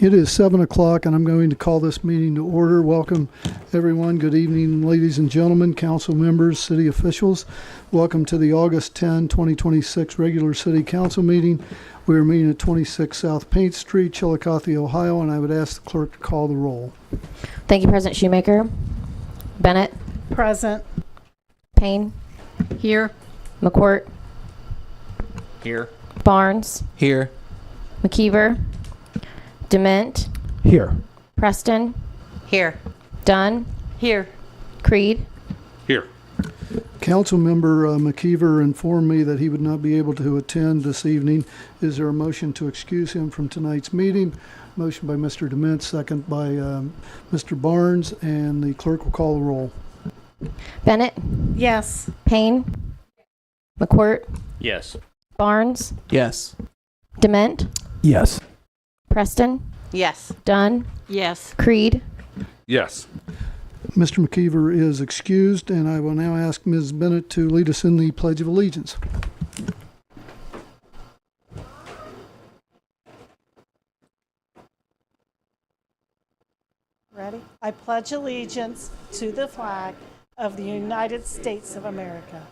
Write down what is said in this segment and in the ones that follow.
It is 7 o'clock, and I'm going to call this meeting to order. Welcome, everyone. Good evening, ladies and gentlemen, council members, city officials. Welcome to the August 10, 2026 regular city council meeting. We are meeting at 26 South Paint Street, Chiillicothe, Ohio, and I would ask the clerk to call the roll. Thank you, President Shoemaker. Bennett. Present. Payne. Here. McCourt. Here. Barnes. Here. McKeever. Dement. Here. Preston. Here. Dunn. Here. Creed. Here. Councilmember McKeever informed me that he would not be able to attend this evening. Is there a motion to excuse him from tonight's meeting? Motion by Mr. Dement, second by Mr. Barnes, and the clerk will call the roll. Bennett. Yes. Payne. McCourt. Yes. Barnes. Yes. Dement. Yes. Preston. Yes. Dunn. Yes. Creed. Yes. Mr. McKeever is excused, and I will now ask Ms. Bennett to lead us in the Pledge of Allegiance. Ready? I pledge allegiance to the flag of the United States of America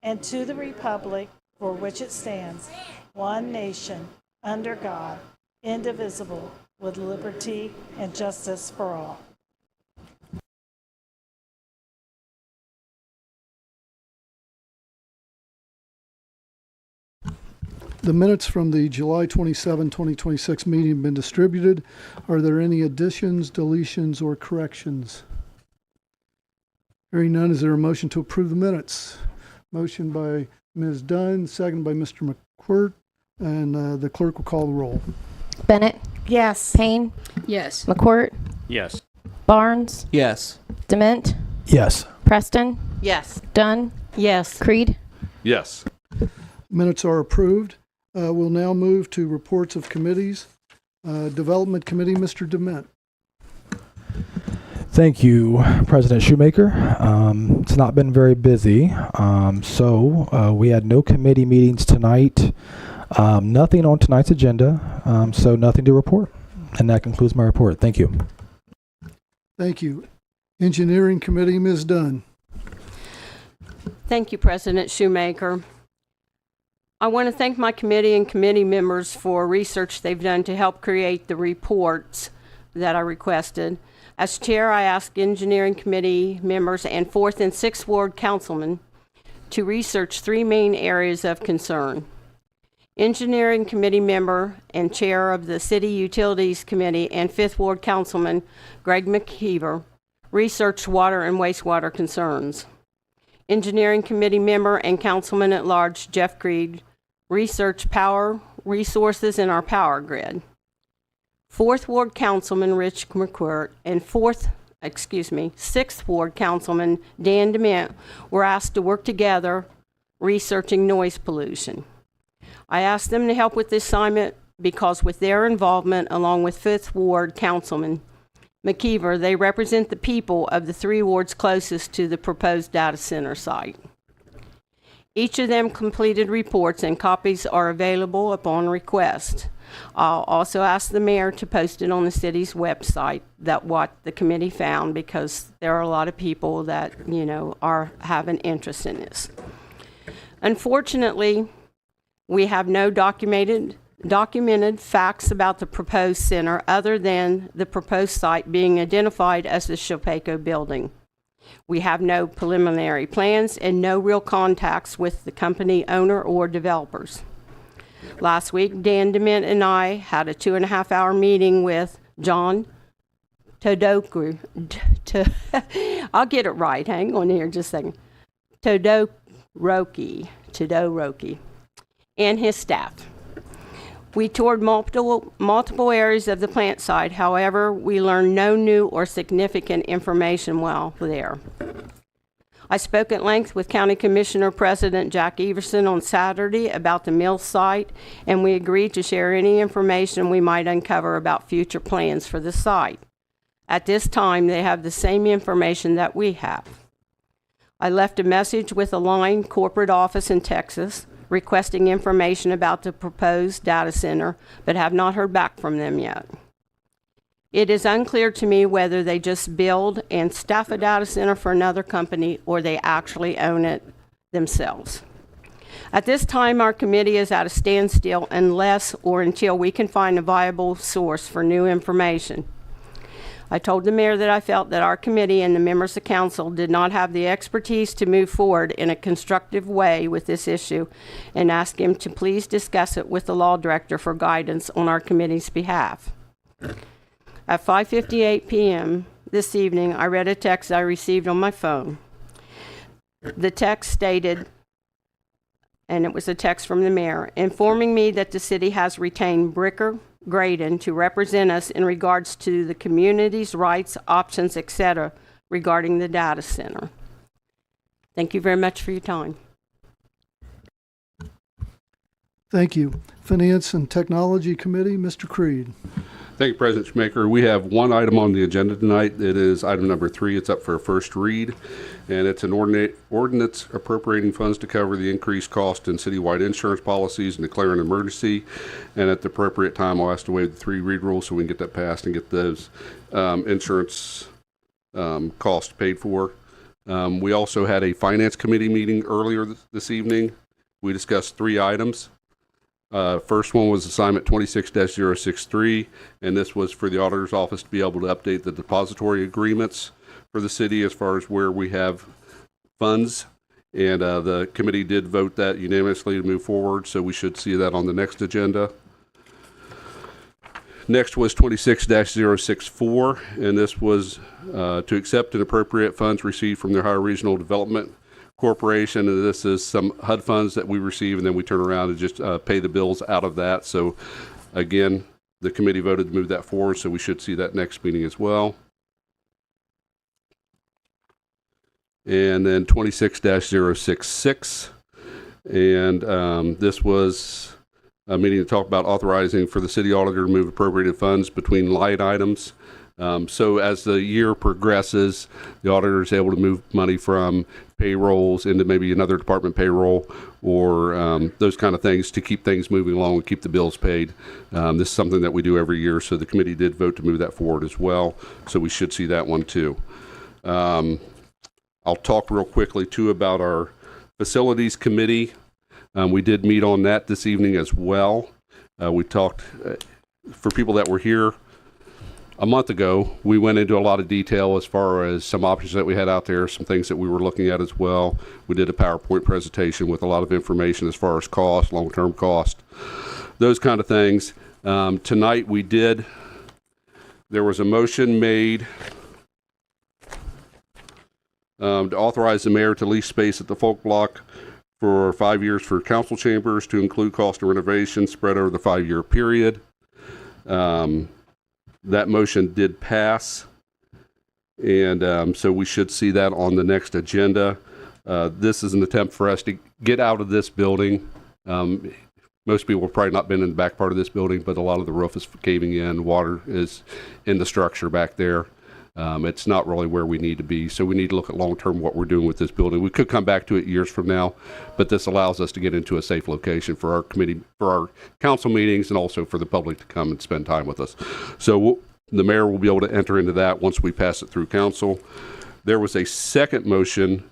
and to the republic for which it stands, one nation, under God, indivisible, with liberty and justice for all. The minutes from the July 27, 2026 meeting have been distributed. Are there any additions, deletions, or corrections? Hearing none, is there a motion to approve the minutes? Motion by Ms. Dunn, second by Mr. McCourt, and the clerk will call the roll. Bennett. Yes. Payne. Yes. McCourt. Yes. Barnes. Yes. Dement. Yes. Preston. Yes. Dunn. Yes. Creed. Yes. Minutes are approved. We'll now move to reports of committees. Development Committee, Mr. Dement. Thank you, President Shoemaker. It's not been very busy, so we had no committee meetings tonight. Nothing on tonight's agenda, so nothing to report. And that concludes my report. Thank you. Thank you. Engineering Committee, Ms. Dunn. Thank you, President Shoemaker. I want to thank my committee and committee members for research they've done to help create the reports that I requested. As chair, I asked engineering committee members and 4th and 6th Ward councilmen to research 3 main areas of concern. Engineering committee member and chair of the City Utilities Committee and 5th Ward councilman Greg McKeever researched water and wastewater concerns. Engineering committee member and councilman at large Jeff Creed researched power resources in our power grid. 4th Ward councilman Rich McCourt and 6th Ward councilman Dan Dement were asked to work together researching noise pollution. I asked them to help with this assignment because with their involvement along with 5th Ward councilman McKeever, they represent the people of the 3 wards closest to the proposed data center site. Each of them completed reports and copies are available upon request. I'll also ask the mayor to post it on the city's website that what the committee found, because there are a lot of people that, have an interest in this. Unfortunately, we have no documented facts about the proposed center other than the proposed site being identified as the Chiillicothe building. We have no preliminary plans and no real contacts with the company owner or developers. Last week, Dan Dement and I had a 2.5-hour meeting with John Todoroki. I'll get it right. Hang on here just a second. Todoroki, and his staff. We toured multiple areas of the plant site. However, we learned no new or significant information while there. I spoke at length with County Commissioner President Jack Everson on Saturday about the mill site, and we agreed to share any information we might uncover about future plans for the site. At this time, they have the same information that we have. I left a message with a line corporate office in Texas requesting information about the proposed data center, but have not heard back from them yet. It is unclear to me whether they just build and staff a data center for another company or they actually own it themselves. At this time, our committee is at a standstill unless or until we can find a viable source for new information. I told the mayor that I felt that our committee and the members of council did not have the expertise to move forward in a constructive way with this issue and asked him to please discuss it with the law director for guidance on our committee's behalf. At 5:58 p.m. this evening, I read a text I received on my phone. The text stated, and it was a text from the mayor, informing me that the city has retained Bricker Graydon to represent us in regards to the community's rights, options, etc. regarding the data center. Thank you very much for your time. Thank you. Finance and Technology Committee, Mr. Creed. Thank you, President Shoemaker. We have one item on the agenda tonight. It is item number 3. It's up for a first read, and it's an ordinance appropriating funds to cover the increased cost in citywide insurance policies and declare an emergency. And at the appropriate time, I'll ask to waive the 3 read rule so we can get that passed and get those insurance costs paid for. We also had a Finance Committee meeting earlier this evening. We discussed 3 items. First one was assignment 26-063, and this was for the auditor's office to be able to update the depository agreements for the city as far as where we have funds. And the committee did vote that unanimously to move forward, so we should see that on the next agenda. Next was 26-064, and this was to accept and appropriate funds received from the Ohio Regional Development Corporation, and this is some HUD funds that we receive, and then we turn around and just pay the bills out of that. So again, the committee voted to move that forward, so we should see that next meeting as well. And then 26-066, and this was a meeting to talk about authorizing for the city auditor to move appropriated funds between line items. So as the year progresses, the auditor is able to move money from payrolls into maybe another department payroll or those kind of things to keep things moving along and keep the bills paid. This is something that we do every year, so the committee did vote to move that forward as well. So we should see that one too. I'll talk real quickly too about our facilities committee. We did meet on that this evening as well. We talked, for people that were here a month ago, we went into a lot of detail as far as some options that we had out there, some things that we were looking at as well. We did a PowerPoint presentation with a lot of information as far as cost, long-term cost, those kind of things. Tonight there was a motion made to authorize the mayor to lease space at the Folk Block for 5 years for council chambers to include cost of renovation spread over the 5-year period. That motion did pass, and so we should see that on the next agenda. This is an attempt for us to get out of this building. Most people have probably not been in the back part of this building, but a lot of the roof is caving in. Water is in the structure back there. It's not really where we need to be, so we need to look at long-term what we're doing with this building. We could come back to it years from now, but this allows us to get into a safe location for our committee, for our council meetings, and also for the public to come and spend time with us. So the mayor will be able to enter into that once we pass it through council. There was a second motion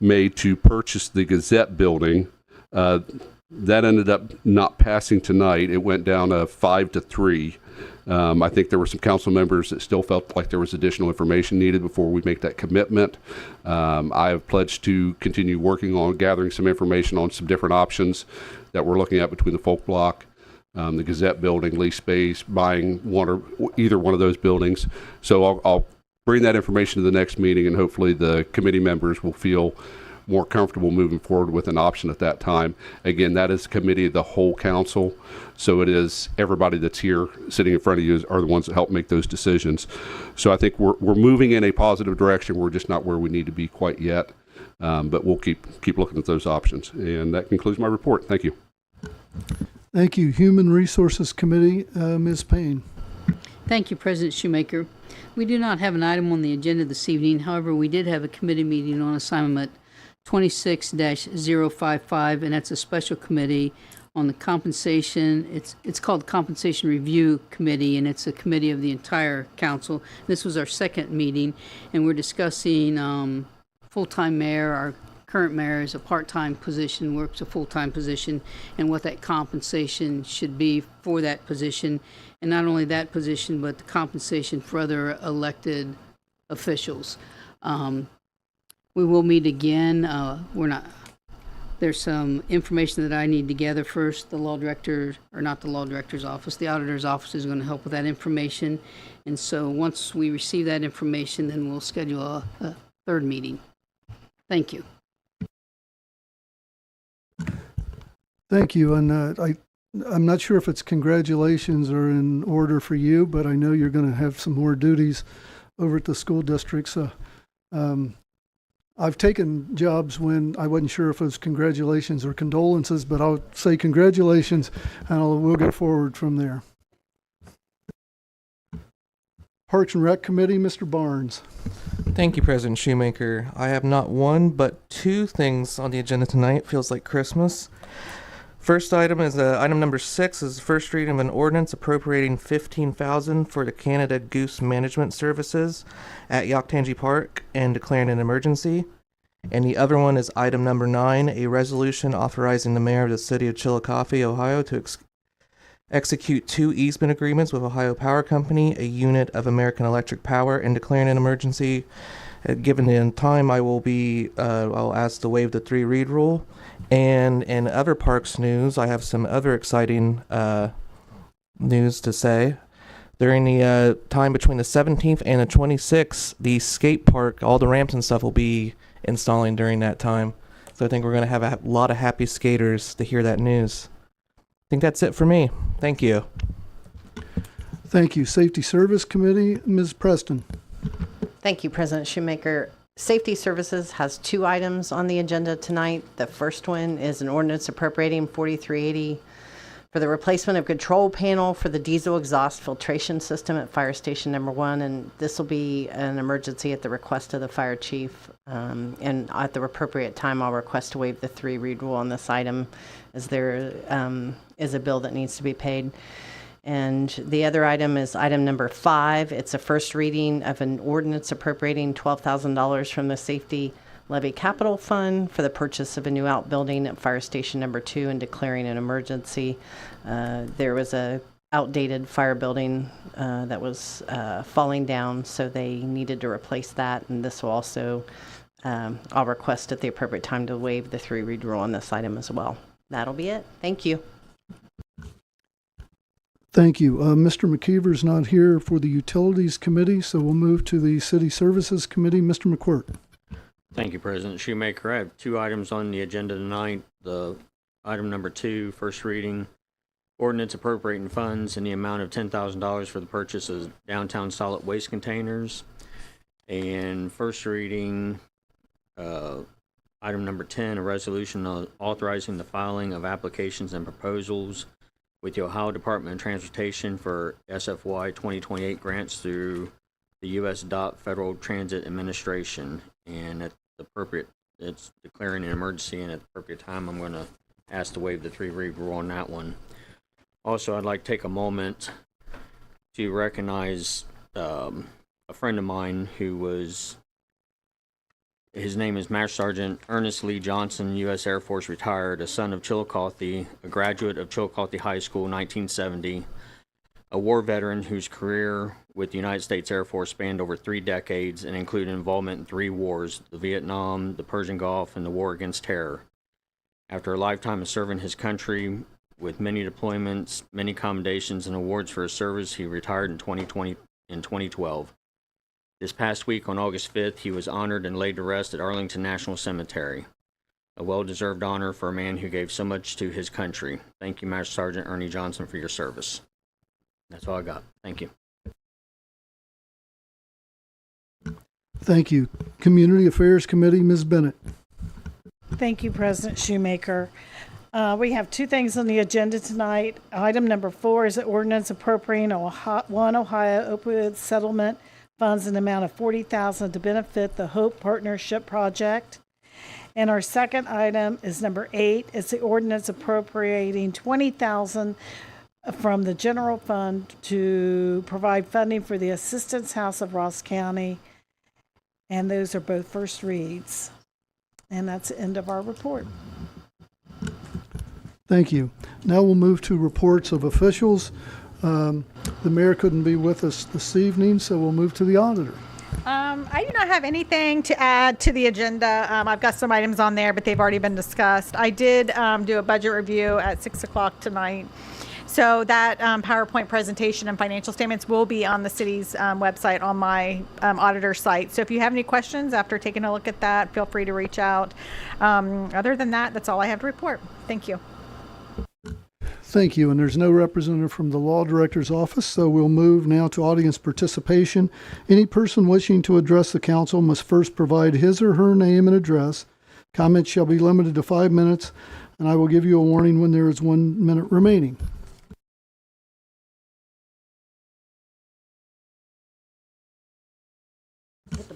made to purchase the Gazette building. That ended up not passing tonight. It went down 5-3. I think there were some council members that still felt like there was additional information needed before we make that commitment. I have pledged to continue working on gathering some information on some different options that we're looking at between the Folk Block, the Gazette building, lease space, buying one or either one of those buildings. So I'll bring that information to the next meeting, and hopefully the committee members will feel more comfortable moving forward with an option at that time. Again, that is a committee of the whole council, so it is everybody that's here sitting in front of you are the ones that help make those decisions. So I think we're moving in a positive direction. We're just not where we need to be quite yet, but we'll keep looking at those options. And that concludes my report. Thank you. Thank you. Human Resources Committee, Ms. Payne. Thank you, President Shoemaker. We do not have an item on the agenda this evening. However, we did have a committee meeting on assignment 26-055, and that's a special committee on the compensation. It's called Compensation Review Committee, and it's a committee of the entire council. This was our second meeting, and we're discussing full-time mayor. Our current mayor is a part-time position, works a full-time position, and what that compensation should be for that position. And not only that position, but the compensation for other elected officials. We will meet again. There's some information that I need to gather first. The law director, or not the law director's office, the auditor's office is going to help with that information. And so once we receive that information, then we'll schedule a third meeting. Thank you. Thank you. And I'm not sure if it's congratulations or in order for you, but I know you're going to have some more duties over at the school district. So I've taken jobs when I wasn't sure if it was congratulations or condolences, but I'll say congratulations, and we'll go forward from there. Parks and Rec Committee, Mr. Barnes. Thank you, President Shoemaker. I have not one, but two things on the agenda tonight. Feels like Christmas. First item is item number 6 is first reading of an ordinance appropriating $15,000 for the Canada Goose Management Services at Chiillicothe Park and declaring an emergency. And the other one is item number 9, a resolution authorizing the mayor of the city of Chiillicothe, Ohio, to execute 2 easement agreements with Ohio Power Company, a unit of American Electric Power, and declaring an emergency. Given the time, I'll ask to waive the 3-read rule. And in other parks news, I have some other exciting news to say. During the time between the 17th and the 26th, the skate park, all the ramps and stuff will be installing during that time. So I think we're going to have a lot of happy skaters to hear that news. I think that's it for me. Thank you. Thank you. Safety Service Committee, Ms. Preston. Thank you, President Shoemaker. Safety Services has 2 items on the agenda tonight. The first one is an ordinance appropriating $4380 for the replacement of control panel for the diesel exhaust filtration system at Fire Station Number 1, and this will be an emergency at the request of the fire chief. And at the appropriate time, I'll request to waive the 3-read rule on this item, as there is a bill that needs to be paid. And the other item is item number 5. It's a first reading of an ordinance appropriating $12,000 from the Safety Levy Capital Fund for the purchase of a new outbuilding at Fire Station Number 2 and declaring an emergency. There was a outdated fire building that was falling down, so they needed to replace that. And this will also, I'll request at the appropriate time to waive the 3-read rule on this item as well. That'll be it. Thank you. Thank you. Mr. McKeever's not here for the Utilities Committee, so we'll move to the City Services Committee. Mr. McQuirk. Thank you, President Shoemaker. I have 2 items on the agenda tonight. The item number 2, first reading, ordinance appropriating funds in the amount of $10,000 for the purchase of downtown solid waste containers. And first reading, item number 10, a resolution authorizing the filing of applications and proposals with the Ohio Department of Transportation for SFY 2028 grants through the U.S. DOT Federal Transit Administration. And at the appropriate, it's declaring an emergency, and at the appropriate time, I'm going to ask to waive the 3-read rule on that one. Also, I'd like to take a moment to recognize a friend of mine who was, his name is Master Sergeant Ernest Lee Johnson, U.S. Air Force retired, a son of Chiillicothe, a graduate of Chiillicothe High School, 1970, a war veteran whose career with the United States Air Force spanned over 3 decades and included involvement in 3 wars, the Vietnam, the Persian Gulf, and the War Against Terror. After a lifetime of serving his country with many deployments, many commendations, and awards for his service, he retired in 2012. This past week, on August 5th, he was honored and laid to rest at Arlington National Cemetery. A well-deserved honor for a man who gave so much to his country. Thank you, Master Sergeant Ernie Johnson, for your service. That's all I got. Thank you. Thank you. Community Affairs Committee, Ms. Bennett. Thank you, President Shoemaker. We have 2 things on the agenda tonight. Item number 4 is an ordinance appropriating One Ohio opioid settlement funds in the amount of $40,000 to benefit the Hope Partnership Project. And our second item is number 8. It's the ordinance appropriating $20,000 from the general fund to provide funding for the Assistance House of Ross County. And those are both first reads. And that's the end of our report. Thank you. Now we'll move to reports of officials. The mayor couldn't be with us this evening, so we'll move to the auditor. I do not have anything to add to the agenda. I've got some items on there, but they've already been discussed. I did do a budget review at 6 o'clock tonight. So that PowerPoint presentation and financial statements will be on the city's website on my auditor site. So if you have any questions after taking a look at that, feel free to reach out. Other than that, that's all I have to report. Thank you. Thank you. And there's no representative from the law director's office, so we'll move now to audience participation. Any person wishing to address the council must first provide his or her name and address. Comments shall be limited to 5 minutes, and I will give you a warning when there is 1 minute remaining.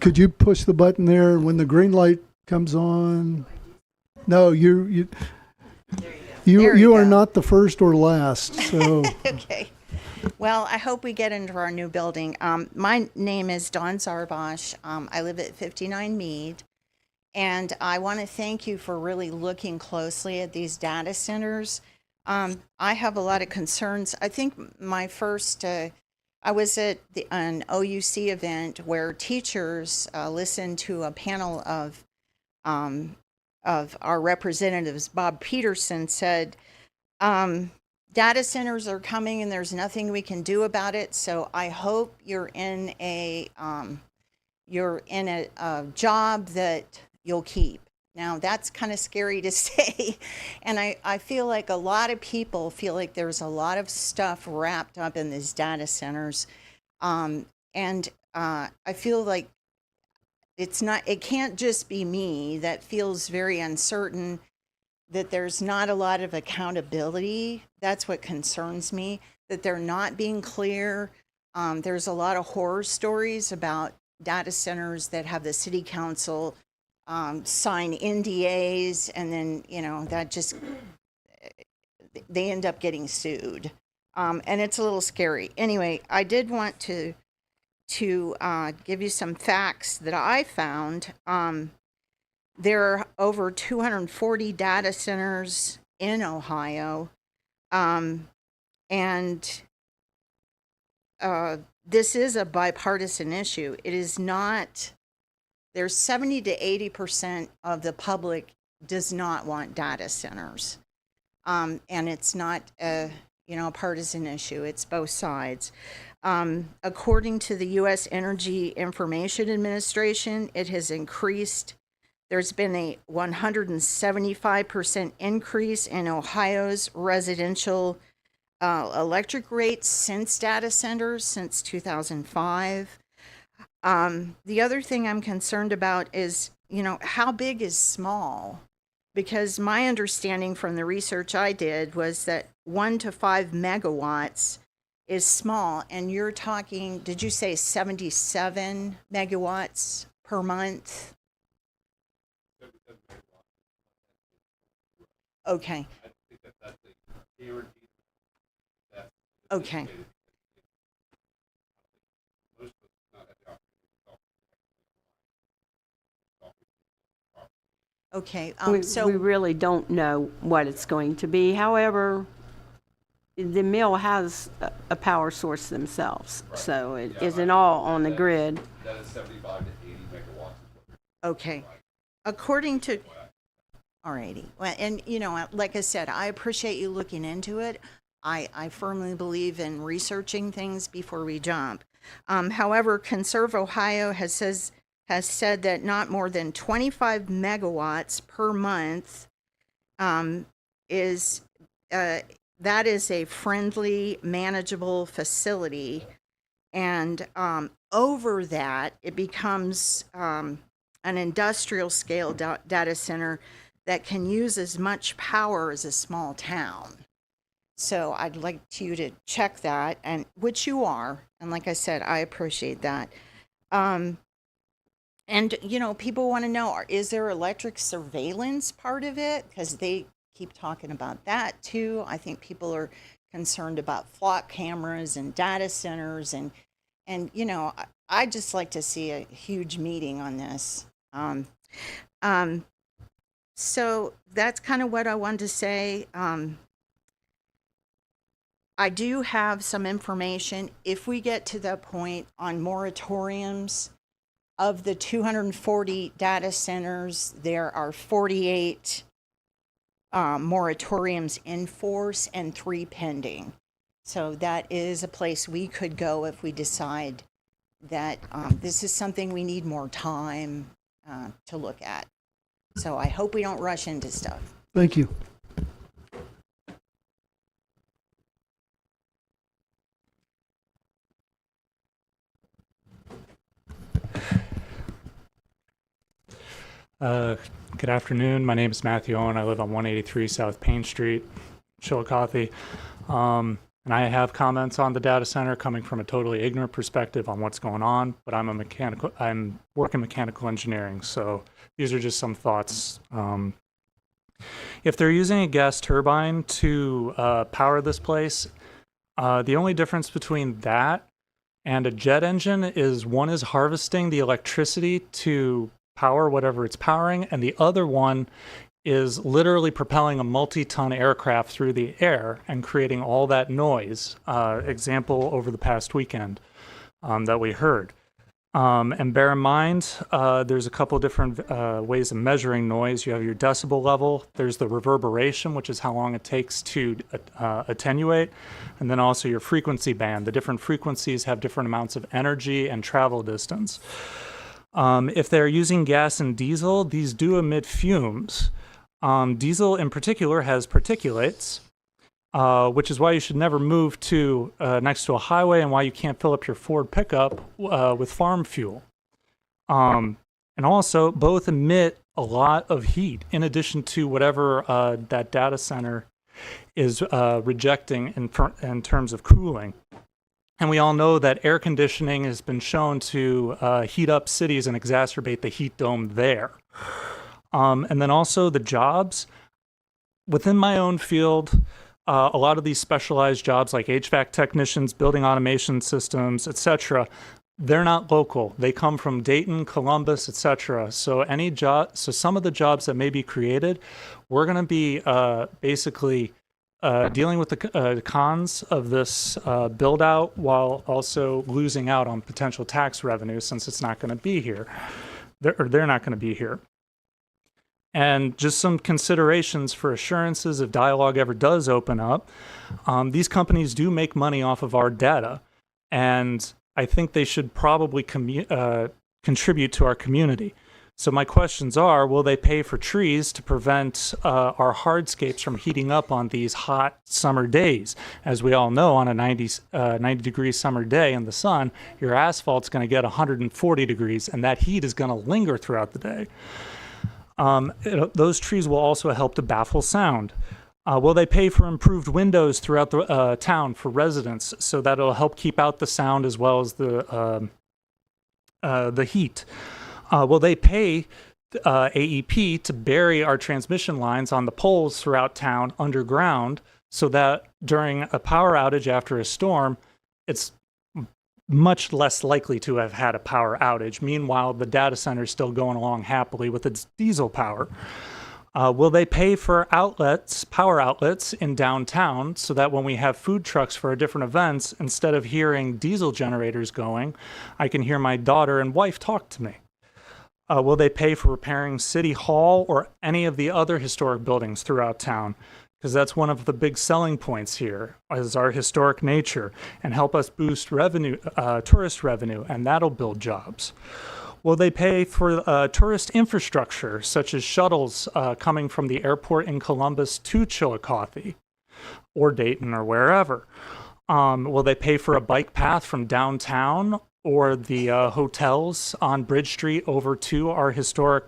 Could you push the button there when the green light comes on? No, you are not the first or last. So Okay. Well, I hope we get into our new building. My name is Dawn Zarbosh. I live at 59 Mead. And I want to thank you for really looking closely at these data centers. I have a lot of concerns. I think my first, I was at an OUC event where teachers listened to a panel of our representatives. Bob Peterson said, data centers are coming and there's nothing we can do about it. So I hope you're in a job that you'll keep. Now that's kind of scary to say. And I feel like a lot of people feel like there's a lot of stuff wrapped up in these data centers. And I feel like it can't just be me that feels very uncertain, that there's not a lot of accountability. That's what concerns me, that they're not being clear. There's a lot of horror stories about data centers that have the city council sign NDAs, and then, that just, they end up getting sued. And it's a little scary. Anyway, I did want to give you some facts that I found. There are over 240 data centers in Ohio. And this is a bipartisan issue. It is not, there's 70 to 80% of the public does not want data centers. And it's not a partisan issue. It's both sides. According to the U.S. Energy Information Administration, it has increased. There's been a 175% increase in Ohio's residential electric rates since data centers, since 2005. The other thing I'm concerned about is, how big is small? Because my understanding from the research I did was that 1 to 5 megawatts is small, and you're talking, did you say 77 megawatts per month? Okay. Okay. Okay. We really don't know what it's going to be. However, the mill has a power source themselves, so it isn't all on the grid. That is 75 to 80 megawatts. Okay. According to, alrighty. Well, and like I said, I appreciate you looking into it. I firmly believe in researching things before we jump. However, Conserve Ohio has said that not more than 25 megawatts per month is that is a friendly, manageable facility, and over that, it becomes an industrial scale data center that can use as much power as a small town. So I'd like you to check that, and which you are, and like I said, I appreciate that. And, you know, people want to know, is there electric surveillance part of it? Because they keep talking about that too. I think people are concerned about flock cameras and data centers. And you know, I'd just like to see a huge meeting on this. So that's kind of what I wanted to say. I do have some information. If we get to the point on moratoriums, of the 240 data centers, there are 48 moratoriums in force and 3 pending. So that is a place we could go if we decide that this is something we need more time to look at. So I hope we don't rush into stuff. Thank you. Good afternoon. My name is Matthew Owen. I live on 183 South Payne Street, Chiillicothe. And I have comments on the data center coming from a totally ignorant perspective on what's going on, but I'm working mechanical engineering, so these are just some thoughts. If they're using a gas turbine to power this place, the only difference between that and a jet engine is one is harvesting the electricity to power whatever it's powering, and the other one is literally propelling a multi-ton aircraft through the air and creating all that noise. Example over the past weekend that we heard. And bear in mind, there's a couple different ways of measuring noise. You have your decibel level. There's the reverberation, which is how long it takes to attenuate. And then also your frequency band. The different frequencies have different amounts of energy and travel distance. If they're using gas and diesel, these do emit fumes. Diesel in particular has particulates, which is why you should never move to next to a highway and why you can't fill up your Ford pickup with farm fuel. And also, both emit a lot of heat in addition to whatever that data center is rejecting in terms of cooling. And we all know that air conditioning has been shown to heat up cities and exacerbate the heat dome there. And then also the jobs. Within my own field, a lot of these specialized jobs like HVAC technicians, building automation systems, etc., they're not local. They come from Dayton, Columbus, etc. So some of the jobs that may be created, we're going to be basically dealing with the cons of this build out while also losing out on potential tax revenue since it's not going to be here. They're not going to be here. And just some considerations for assurances if dialogue ever does open up. These companies do make money off of our data, and I think they should probably contribute to our community. So my questions are, will they pay for trees to prevent our hardscapes from heating up on these hot summer days? As we all know, on a 90-degree summer day in the sun, your asphalt's going to get 140 degrees, and that heat is going to linger throughout the day. Those trees will also help to baffle sound. Will they pay for improved windows throughout the town for residents so that it'll help keep out the sound as well as the heat? Will they pay AEP to bury our transmission lines on the poles throughout town underground so that during a power outage after a storm, it's much less likely to have had a power outage? Meanwhile, the data center is still going along happily with its diesel power. Will they pay for power outlets in downtown so that when we have food trucks for our different events, instead of hearing diesel generators going, I can hear my daughter and wife talk to me? Will they pay for repairing City Hall or any of the other historic buildings throughout town? Because that's one of the big selling points here, is our historic nature, and help us boost revenue, tourist revenue, and that'll build jobs. Will they pay for tourist infrastructure, such as shuttles coming from the airport in Columbus to Chiillicothe or Dayton or wherever? Will they pay for a bike path from downtown or the hotels on Bridge Street over to our historic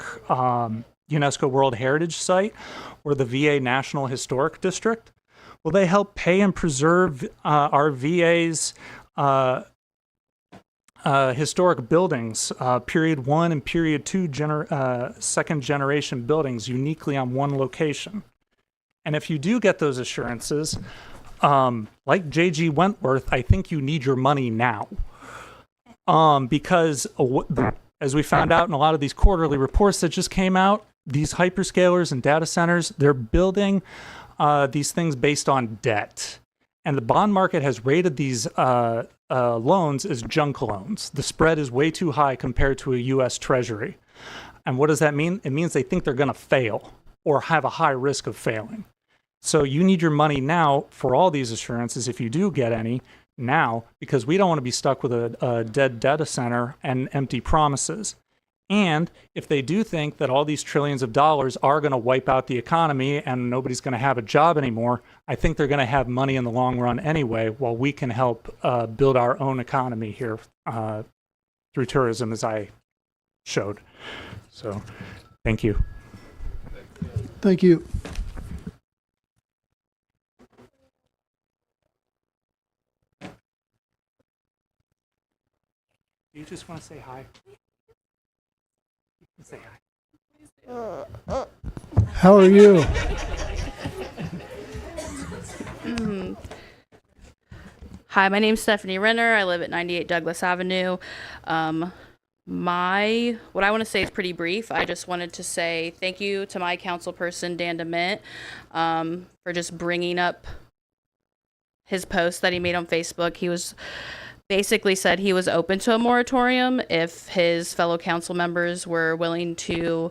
UNESCO World Heritage Site or the VA National Historic District? Will they help pay and preserve our VA's historic buildings, period 1 and period 2 second generation buildings uniquely on one location. And if you do get those assurances, like J.G. Wentworth, I think you need your money now. Because as we found out in a lot of these quarterly reports that just came out, these hyperscalers and data centers, they're building these things based on debt. And the bond market has rated these loans as junk loans. The spread is way too high compared to a U.S. Treasury. And what does that mean? It means they think they're going to fail or have a high risk of failing. So you need your money now for all these assurances, if you do get any, now, because we don't want to be stuck with a dead data center and empty promises. And if they do think that all these trillions of dollars are going to wipe out the economy and nobody's going to have a job anymore, I think they're going to have money in the long run anyway, while we can help build our own economy here through tourism, as I showed. So, thank you. Thank you. Do you just want to say hi? Say hi. How are you? Hi, my name's Stephanie Renner. I live at 98 Douglas Avenue. What I want to say is pretty brief. I just wanted to say thank you to my council person, Dan DeMint, for just bringing up his post that he made on Facebook. He was basically said he was open to a moratorium if his fellow council members were willing to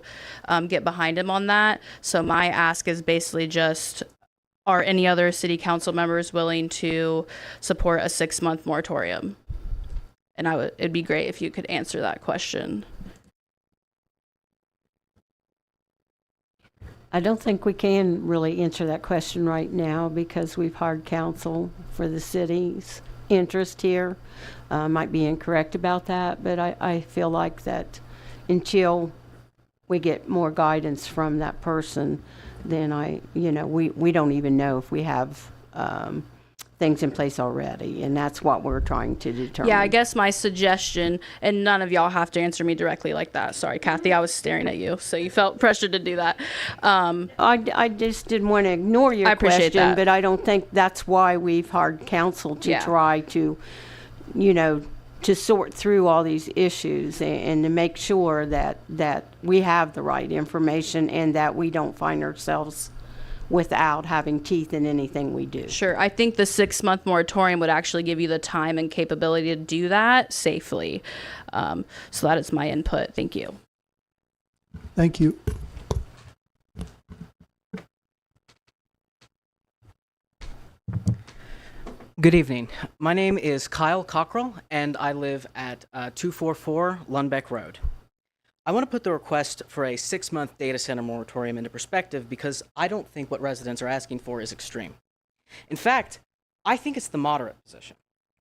get behind him on that. So my ask is basically just, are any other city council members willing to support a 6-month moratorium? And it'd be great if you could answer that question. I don't think we can really answer that question right now because we've hired counsel for the city's interest here. Might be incorrect about that, but I feel like that until we get more guidance from that person, then we don't even know if we have things in place already, and that's what we're trying to determine. Yeah, I guess my suggestion, and none of y'all have to answer me directly like that. Sorry, Kathy, I was staring at you, so you felt pressured to do that. I just didn't want to ignore your appreciate question, that. but I don't think that's why we've hired counsel to try to, to sort through all these issues and to make sure that we have the right information and that we don't find ourselves without having teeth in anything we do. Sure. I think the 6-month moratorium would actually give you the time and capability to do that safely. So that is my input. Thank you. Thank you. Good evening. My name is Kyle Cockrell, and I live at 244 Lundbeck Road. I want to put the request for a 6-month data center moratorium into perspective because I don't think what residents are asking for is extreme. In fact, I think it's the moderate position.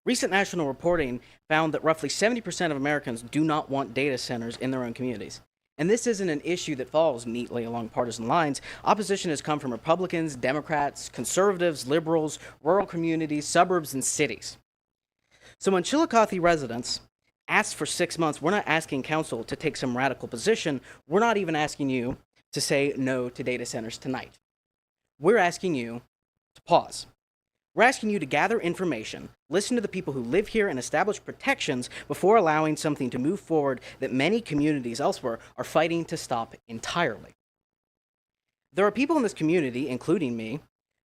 Recent national reporting found that roughly 70% of Americans do not want data centers in their own communities. And this isn't an issue that falls neatly along partisan lines. Opposition has come from Republicans, Democrats, conservatives, liberals, rural communities, suburbs, and cities. So when Chiillicothe residents ask for 6 months, we're not asking council to take some radical position. We're not even asking you to say no to data centers tonight. We're asking you to pause. We're asking you to gather information, listen to the people who live here, and establish protections before allowing something to move forward that many communities elsewhere are fighting to stop entirely. There are people in this community, including me,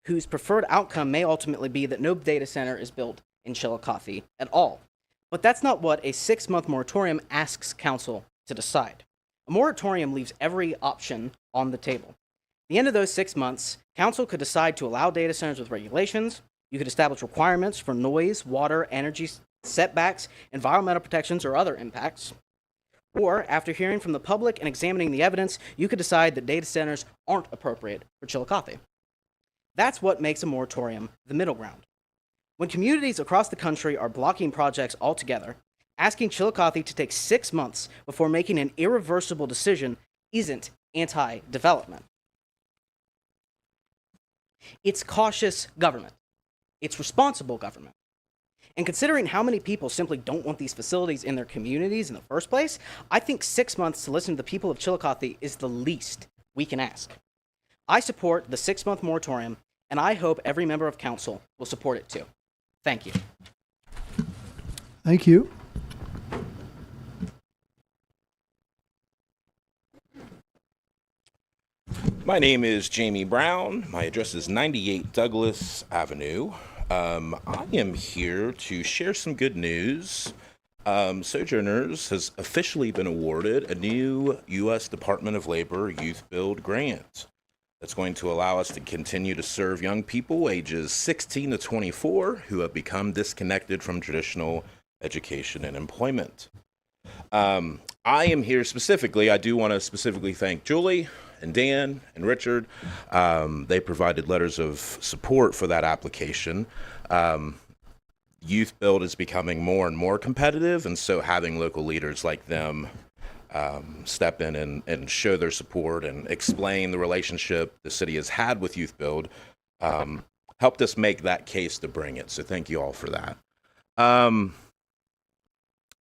whose preferred outcome may ultimately be that no data center is built in Chiillicothe at all. But that's not what a 6-month moratorium asks council to decide. A moratorium leaves every option on the table. At the end of those 6 months, council could decide to allow data centers with regulations. You could establish requirements for noise, water, energy, setbacks, environmental protections, or other impacts. Or, after hearing from the public and examining the evidence, you could decide that data centers aren't appropriate for Chiillicothe. That's what makes a moratorium the middle ground. When communities across the country are blocking projects altogether, asking Chiillicothe to take 6 months before making an irreversible decision isn't anti-development. It's cautious government. It's responsible government. And considering how many people simply don't want these facilities in their communities in the first place, I think 6 months to listen to the people of Chiillicothe is the least we can ask. I support the 6-month moratorium, and I hope every member of council will support it too. Thank you. Thank you. My name is Jamie Brown. My address is 98 Douglas Avenue. I am here to share some good news. Sojourners has officially been awarded a new U.S. Department of Labor Youth Build grant that's going to allow us to continue to serve young people ages 16 to 24 who have become disconnected from traditional education and employment. I am here specifically, I do want to specifically thank Julie and Dan and Richard. They provided letters of support for that application. Youth Build is becoming more and more competitive, and so having local leaders like them step in and show their support and explain the relationship the city has had with Youth Build helped us make that case to bring it. So thank you all for that.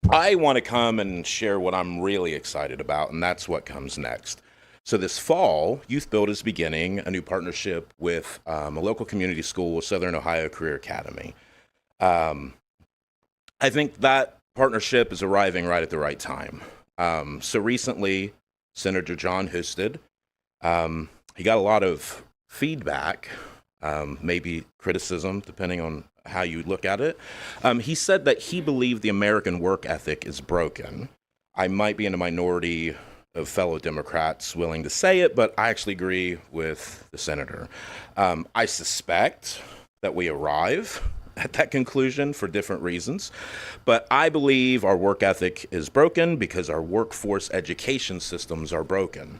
I want to come and share what I'm really excited about, and that's what comes next. So this fall, Youth Build is beginning a new partnership with a local community school, Southern Ohio Career Academy. I think that partnership is arriving right at the right time. So recently, Senator John Husted, he got a lot of feedback, maybe criticism, depending on how you look at it. He said that he believed the American work ethic is broken. I might be in a minority of fellow Democrats willing to say it, but I actually agree with the senator. I suspect that we arrive at that conclusion for different reasons, but I believe our work ethic is broken because our workforce education systems are broken.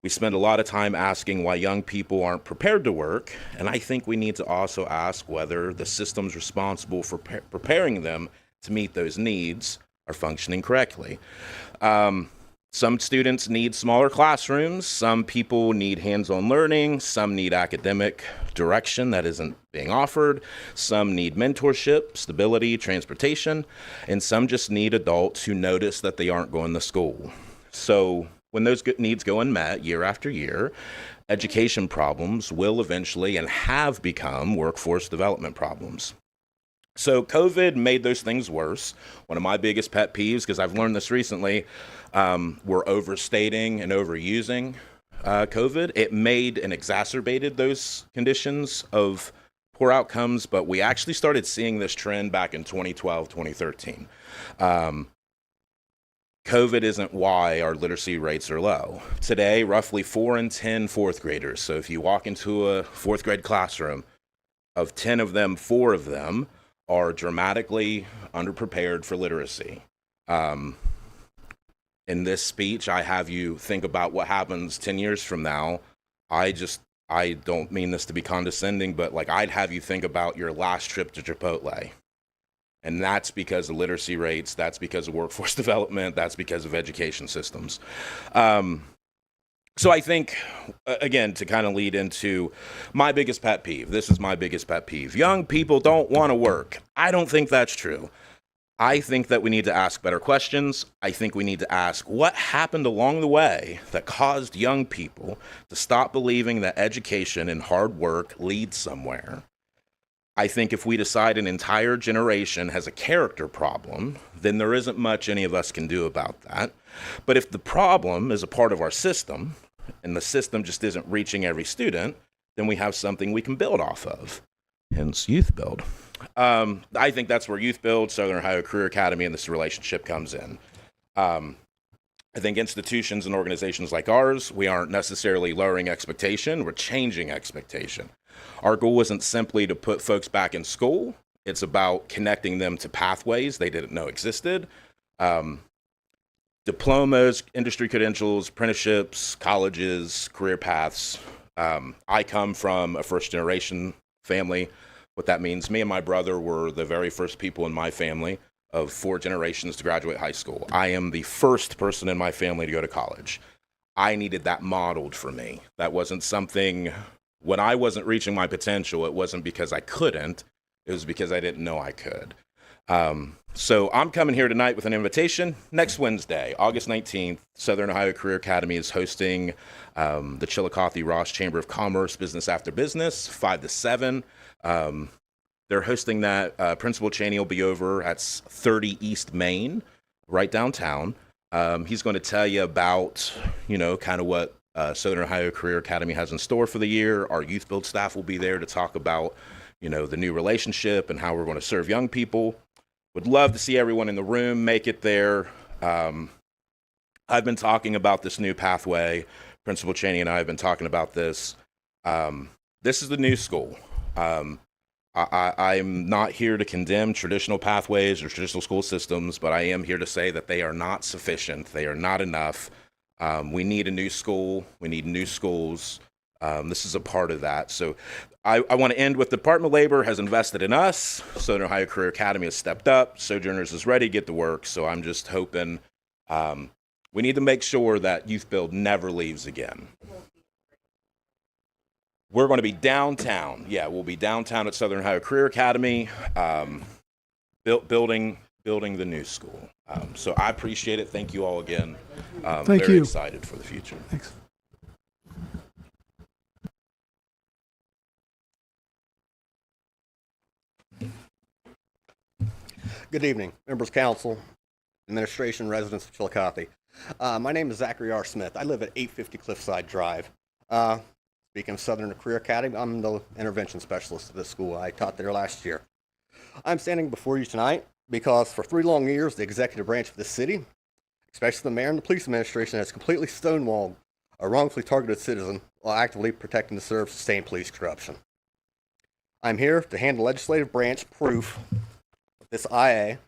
We spend a lot of time asking why young people aren't prepared to work, and I think we need to also ask whether the systems responsible for preparing them to meet those needs are functioning correctly. Some students need smaller classrooms, some people need hands-on learning, some need academic direction that isn't being offered, some need mentorship, stability, transportation, and some just need adults who notice that they aren't going to school. So when those needs go unmet year after year, education problems will eventually and have become workforce development problems. So COVID made those things worse. One of my biggest pet peeves, because I've learned this recently, we're overstating and overusing COVID. It made and exacerbated those conditions of poor outcomes, but we actually started seeing this trend back in 2012, 2013. COVID isn't why our literacy rates are low. Today, roughly 4 in 10 fourth graders. So if you walk into a fourth grade classroom, of 10 of them, 4 of them are dramatically underprepared for literacy. In this speech, I have you think about what happens 10 years from now. I don't mean this to be condescending, but like I'd have you think about your last trip to Chipotle. And that's because of literacy rates, that's because of workforce development, that's because of education systems. So I think, again, to kind of lead into my biggest pet peeve, this is my biggest pet peeve. Young people don't want to work. I don't think that's true. I think that we need to ask better questions. I think we need to ask what happened along the way that caused young people to stop believing that education and hard work leads somewhere. I think if we decide an entire generation has a character problem, then there isn't much any of us can do about that. But if the problem is a part of our system, and the system just isn't reaching every student, then we have something we can build off of, hence Youth Build. I think that's where Youth Build, Southern Ohio Career Academy, and this relationship comes in. I think institutions and organizations like ours, we aren't necessarily lowering expectation, we're changing expectation. Our goal isn't simply to put folks back in school, it's about connecting them to pathways they didn't know existed. Diplomas, industry credentials, apprenticeships, colleges, career paths. I come from a first-generation family. What that means, me and my brother were the very first people in my family of 4 generations to graduate high school. I am the first person in my family to go to college. I needed that modeled for me. That wasn't something, when I wasn't reaching my potential, it wasn't because I couldn't, it was because I didn't know I could. So I'm coming here tonight with an invitation. Next Wednesday, August 19th, Southern Ohio Career Academy is hosting the Chiillicothe Ross Chamber of Commerce Business After Business, 5 to 7. They're hosting that. Principal Cheney will be over at 30 East Main, right downtown. He's going to tell you about, kind of what Southern Ohio Career Academy has in store for the year. Our Youth Build staff will be there to talk about, the new relationship and how we're going to serve young people. Would love to see everyone in the room make it there. I've been talking about this new pathway. Principal Cheney and I have been talking about this. This is the new school. I'm not here to condemn traditional pathways or traditional school systems, but I am here to say that they are not sufficient. They are not enough. We need a new school. We need new schools. This is a part of that. So I want to end with the Department of Labor has invested in us. Southern Ohio Career Academy has stepped up. Sojourners is ready to get to work. So I'm just hoping we need to make sure that Youth Build never leaves again. We're going to be downtown. Yeah, we'll be downtown at Southern Ohio Career Academy, building the new school. So I appreciate it. Thank you all again. Thank very you. excited for the future. Thanks. Good evening, members of council, administration, residents of Chiillicothe. My name is Zachary R. Smith. I live at 850 Cliffside Drive. Speaking of Southern Career Academy, I'm the intervention specialist at this school. I taught there last year. I'm standing before you tonight because for 3 long years, the executive branch of this city, especially the mayor and the police administration, has completely stonewalled a wrongfully targeted citizen while actively protecting to serve sustained police corruption. I'm here to hand the legislative branch proof this IA,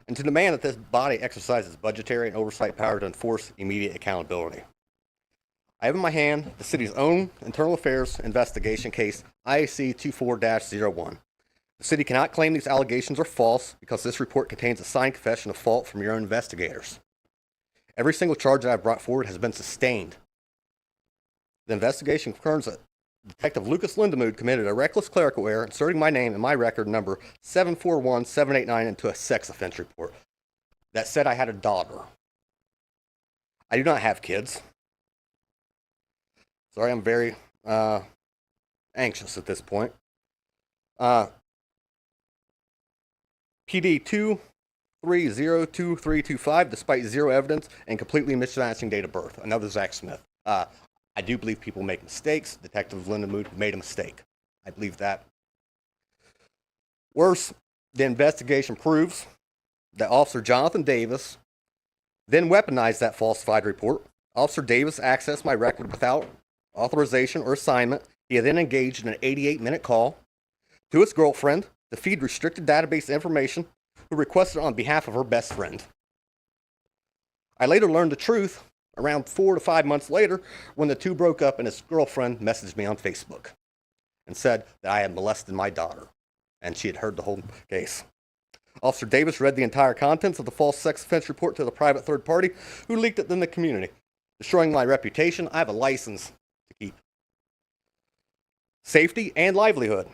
and to demand that this body exercises budgetary and oversight power to enforce immediate accountability. I have in my hand the city's own internal affairs investigation case, IAC 24-01. The city cannot claim these allegations are false because this report contains a signed confession of fault from your own investigators. Every single charge that I've brought forward has been sustained. The investigation confirms that Detective Lucas Lindemood committed a reckless clerical error, inserting my name and my record number 741789 into a sex offense report that said I had a daughter. I do not have kids. Sorry, I'm very anxious at this point. PD 2302325, despite zero evidence and completely mismatching date of birth. Another Zach Smith. I do believe people make mistakes. Detective Lindemood made a mistake. I believe that. Worse, the investigation proves that Officer Jonathan Davis then weaponized that falsified report. Officer Davis accessed my record without authorization or assignment. He then engaged in an 88-minute call to his girlfriend to feed restricted database information, who requested on behalf of her best friend. I later learned the truth around 4 to 5 months later when the two broke up and his girlfriend messaged me on Facebook and said that I had molested my daughter and she had heard the whole case. Officer Davis read the entire contents of the false sex offense report to the private third party who leaked it in the community, destroying my reputation. I have a license to keep. Safety and livelihood.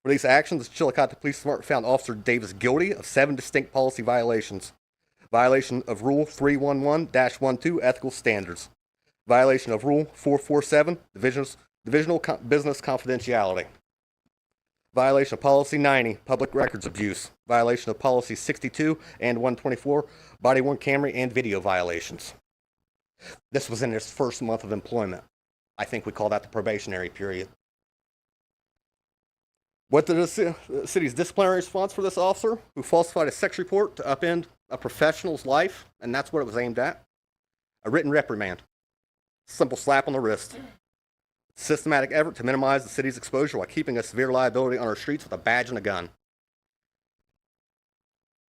For these actions, the Chiillicothe Police Department found Officer Davis guilty of 7 distinct policy violations. Violation of Rule 311-12, Ethical Standards. Violation of Rule 447, Divisional Business Confidentiality. Violation of Policy 90, Public Records Abuse. Violation of Policy 62 and 124, Body-worn camera and video violations. This was in his first month of employment. I think we call that the probationary period. What did the city's disciplinary response for this officer who falsified a sex report to upend a professional's life? And that's what it was aimed at. A written reprimand. Simple slap on the wrist. Systematic effort to minimize the city's exposure while keeping a severe liability on our streets with a badge and a gun.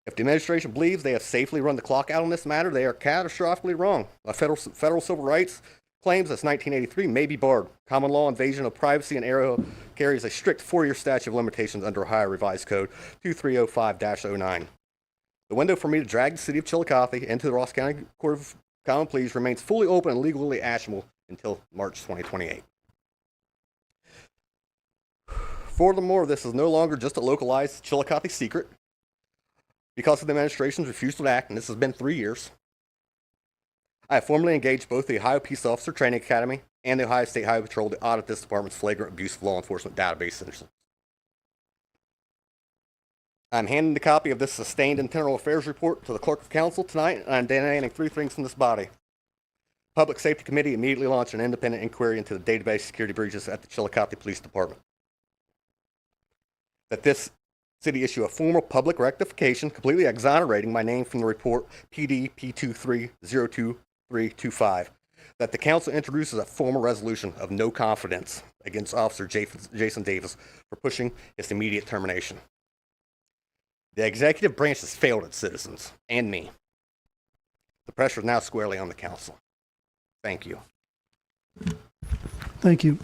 If the administration believes they have safely run the clock out on this matter, they are catastrophically wrong. Federal civil rights claims since 1983 may be barred. Common law invasion of privacy and error carries a strict 4-year statute of limitations under Ohio Revised Code 2305-09. The window for me to drag the city of Chiillicothe into the Ross County Court of Common Pleas remains fully open and legally actionable until March 2028. Furthermore, this is no longer just a localized Chiillicothe secret. Because of the administration's refusal to act, and this has been 3 years, I have formally engaged both the Ohio Peace Officer Training Academy and the Ohio State Highway Patrol to audit this department's flagrant abuse of law enforcement database systems. I'm handing the copy of this sustained internal affairs report to the Clerk of Council tonight, and I'm demanding 3 things from this body. Public Safety Committee immediately launched an independent inquiry into the database security breaches at the Chiillicothe Police Department. That this city issue a formal public rectification, completely exonerating my name from the report PD P23022325. That the council introduces a formal resolution of no confidence against Officer Jason Davis for pushing his immediate termination. The executive branch has failed its citizens and me. The pressure is now squarely on the council. Thank you. Thank you.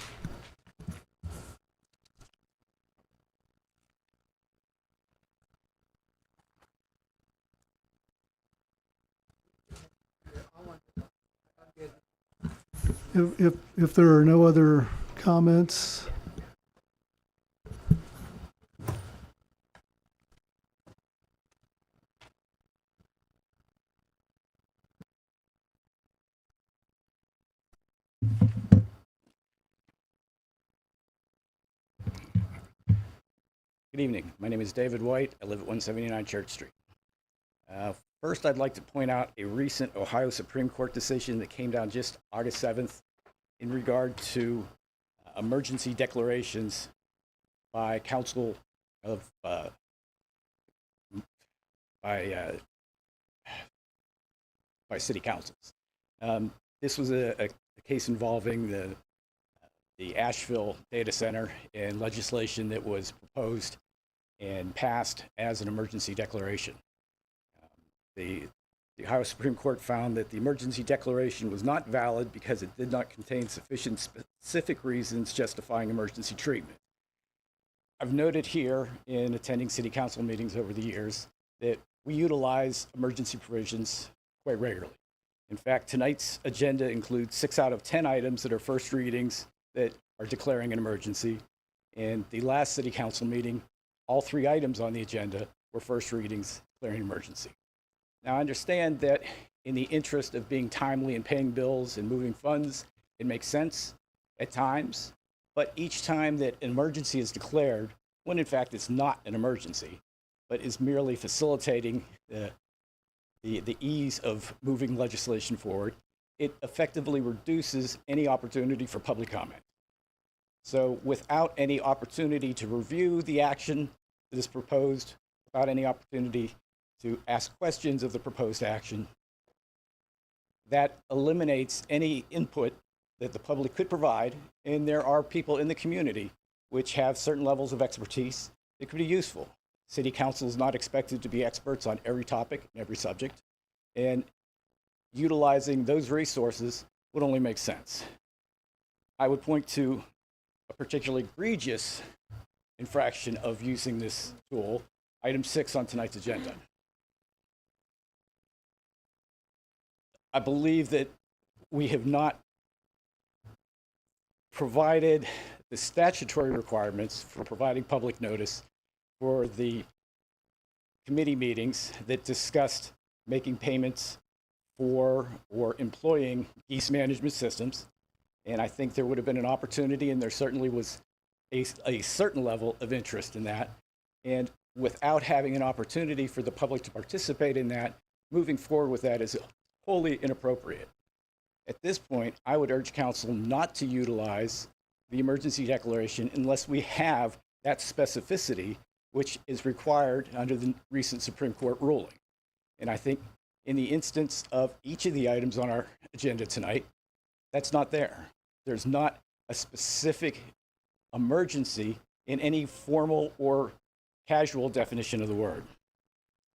If there are no other comments, good evening. My name is David White. I live at 179 Church Street. First, I'd like to point out a recent Ohio Supreme Court decision that came down just August 7th in regard to emergency declarations by council of by city councils. This was a case involving the Asheville data center and legislation that was proposed and passed as an emergency declaration. The Ohio Supreme Court found that the emergency declaration was not valid because it did not contain sufficient specific reasons justifying emergency treatment. I've noted here in attending city council meetings over the years that we utilize emergency provisions quite regularly. In fact, tonight's agenda includes 6 out of 10 items that are first readings that are declaring an emergency. And the last city council meeting, all 3 items on the agenda were first readings declaring an emergency. Now, I understand that in the interest of being timely and paying bills and moving funds, it makes sense at times, but each time that an emergency is declared, when in fact it's not an emergency, but is merely facilitating the ease of moving legislation forward, it effectively reduces any opportunity for public comment. So without any opportunity to review the action that is proposed, without any opportunity to ask questions of the proposed action, that eliminates any input that the public could provide, and there are people in the community which have certain levels of expertise that could be useful. City council is not expected to be experts on every topic and every subject, and utilizing those resources would only make sense. I would point to a particularly egregious infraction of using this tool, item 6 on tonight's agenda. I believe that we have not provided the statutory requirements for providing public notice for the committee meetings that discussed making payments for or employing geese management systems. And I think there would have been an opportunity, and there certainly was a certain level of interest in that. And without having an opportunity for the public to participate in that, moving forward with that is wholly inappropriate. At this point, I would urge council not to utilize the emergency declaration unless we have that specificity which is required under the recent Supreme Court ruling. And I think in the instance of each of the items on our agenda tonight, that's not there. There's not a specific emergency in any formal or casual definition of the word.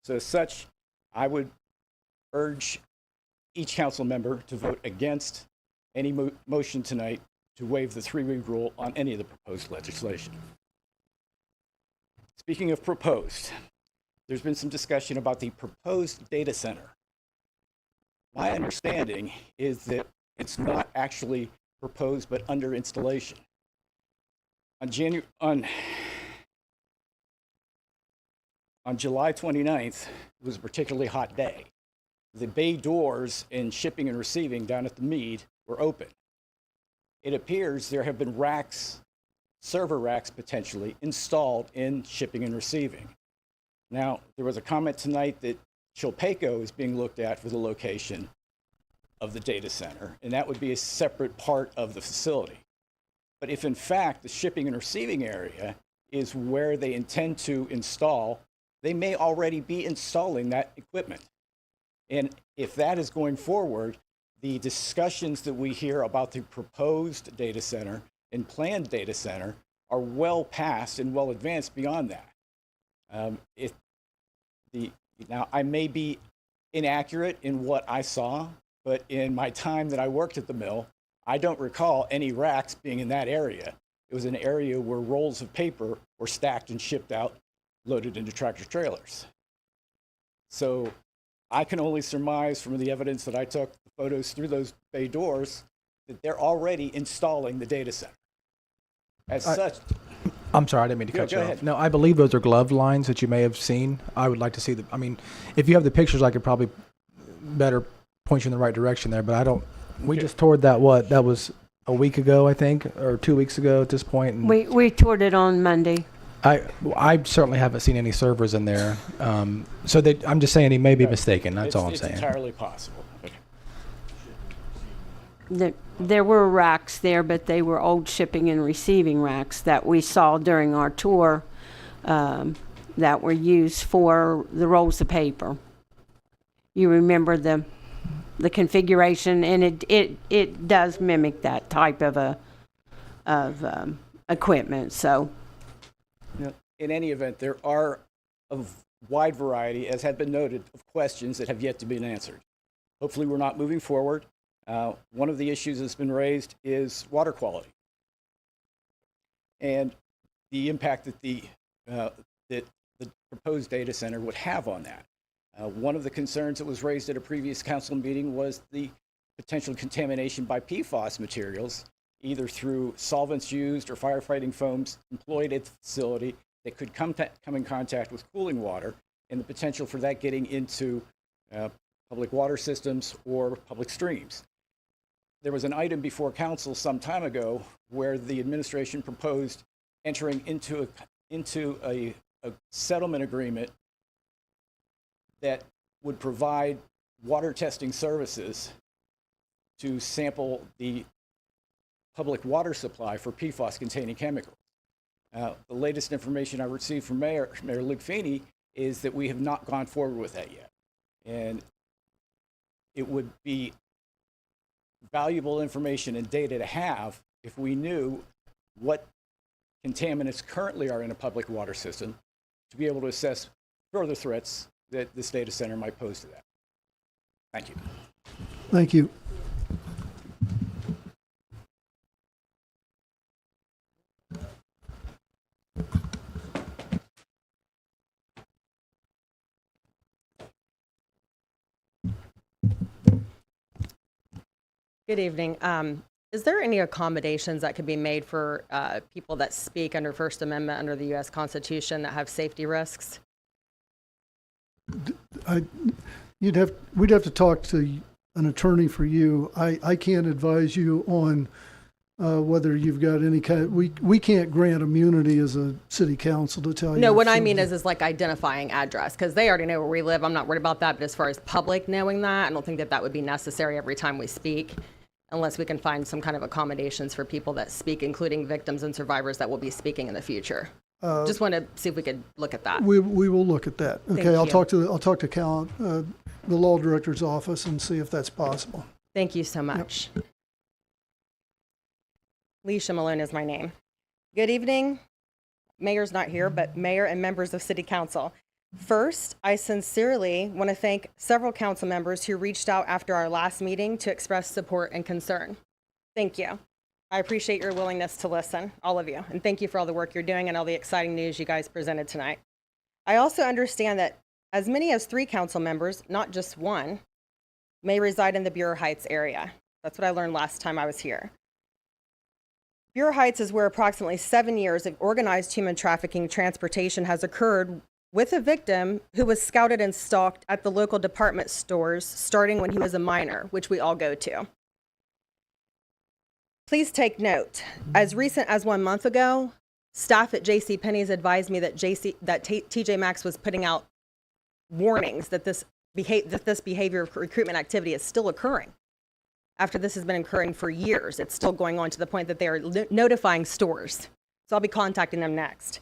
So as such, I would urge each council member to vote against any motion tonight to waive the 3-week rule on any of the proposed legislation. Speaking of proposed, there's been some discussion about the proposed data center. My understanding is that it's not actually proposed, but under installation. On on July 29th, it was a particularly hot day. The bay doors in shipping and receiving down at the Mead were open. It appears there have been racks, server racks potentially, installed in shipping and receiving. Now, there was a comment tonight that Chiillicothe is being looked at for the location of the data center, and that would be a separate part of the facility. But if in fact the shipping and receiving area is where they intend to install, they may already be installing that equipment. And if that is going forward, the discussions that we hear about the proposed data center and planned data center are well past and well advanced beyond that. Now, I may be inaccurate in what I saw, but in my time that I worked at the mill, I don't recall any racks being in that area. It was an area where rolls of paper were stacked and shipped out, loaded into tractor trailers. So I can only surmise from the evidence that I took, the photos through those bay doors, that they're already installing the data center. As such, I'm sorry, I didn't mean to cut you go off. ahead. No, I believe those are glove lines that you may have seen. I would like to see I mean, if you have the pictures, I could probably better point you in the right direction there, but I don't. We just toured that, that was a week ago, I think, or 2 weeks ago at this point. And We toured it on Monday. I certainly haven't seen any servers in there. So I'm just saying he may be mistaken. That's all I'm saying. It's entirely possible. There were racks there, but they were old shipping and receiving racks that we saw during our tour that were used for the rolls of paper. You remember the configuration, and it does mimic that type of equipment. So, in any event, there are a wide variety, as had been noted, of questions that have yet to be answered. Hopefully, we're not moving forward. One of the issues that's been raised is water quality and the impact that the proposed data center would have on that. One of the concerns that was raised at a previous council meeting was the potential contamination by PFAS materials, either through solvents used or firefighting foams employed at the facility that could come in contact with cooling water, and the potential for that getting into public water systems or public streams. There was an item before council some time ago where the administration proposed entering into a settlement agreement that would provide water testing services to sample the public water supply for PFAS-containing chemicals. The latest information I received from Mayor Ligfini is that we have not gone forward with that yet. And it would be valuable information and data to have if we knew what contaminants currently are in a public water system to be able to assess further threats that this data center might pose to that. Thank you. Thank you. Good evening. Is there any accommodations that could be made for people that speak under First Amendment under the U.S. Constitution that have safety risks? We'd have to talk to an attorney for you. I can't advise you on whether you've got any kind. We can't grant immunity as a city council to tell you. No, what I mean is like identifying address, because they already know where we live. I'm not worried about that. But as far as public knowing that, I don't think that would be necessary every time we speak, unless we can find some kind of accommodations for people that speak, including victims and survivors that will be speaking in the future. Just want to see if we could look at that. We will look at that. Okay, Thank I'll you. talk to Cal, the law director's office, and see if that's possible. Thank you so much. Yep. Leisha Malone is my name. Good evening. Mayor's not here, but mayor and members of city council. First, I sincerely want to thank several council members who reached out after our last meeting to express support and concern. Thank you. I appreciate your willingness to listen, all of you, and thank you for all the work you're doing and all the exciting news you guys presented tonight. I also understand that as many as 3 council members, not just 1, may reside in the Bureau Heights area. That's what I learned last time I was here. Bureau Heights is where approximately 7 years of organized human trafficking transportation has occurred with a victim who was scouted and stalked at the local department stores starting when he was a minor, which we all go to. Please take note, as recent as 1 month ago, staff at JCPenney's advised me that TJ Maxx was putting out warnings that this behavior of recruitment activity is still occurring. After this has been occurring for years, it's still going on to the point that they are notifying stores. So I'll be contacting them next.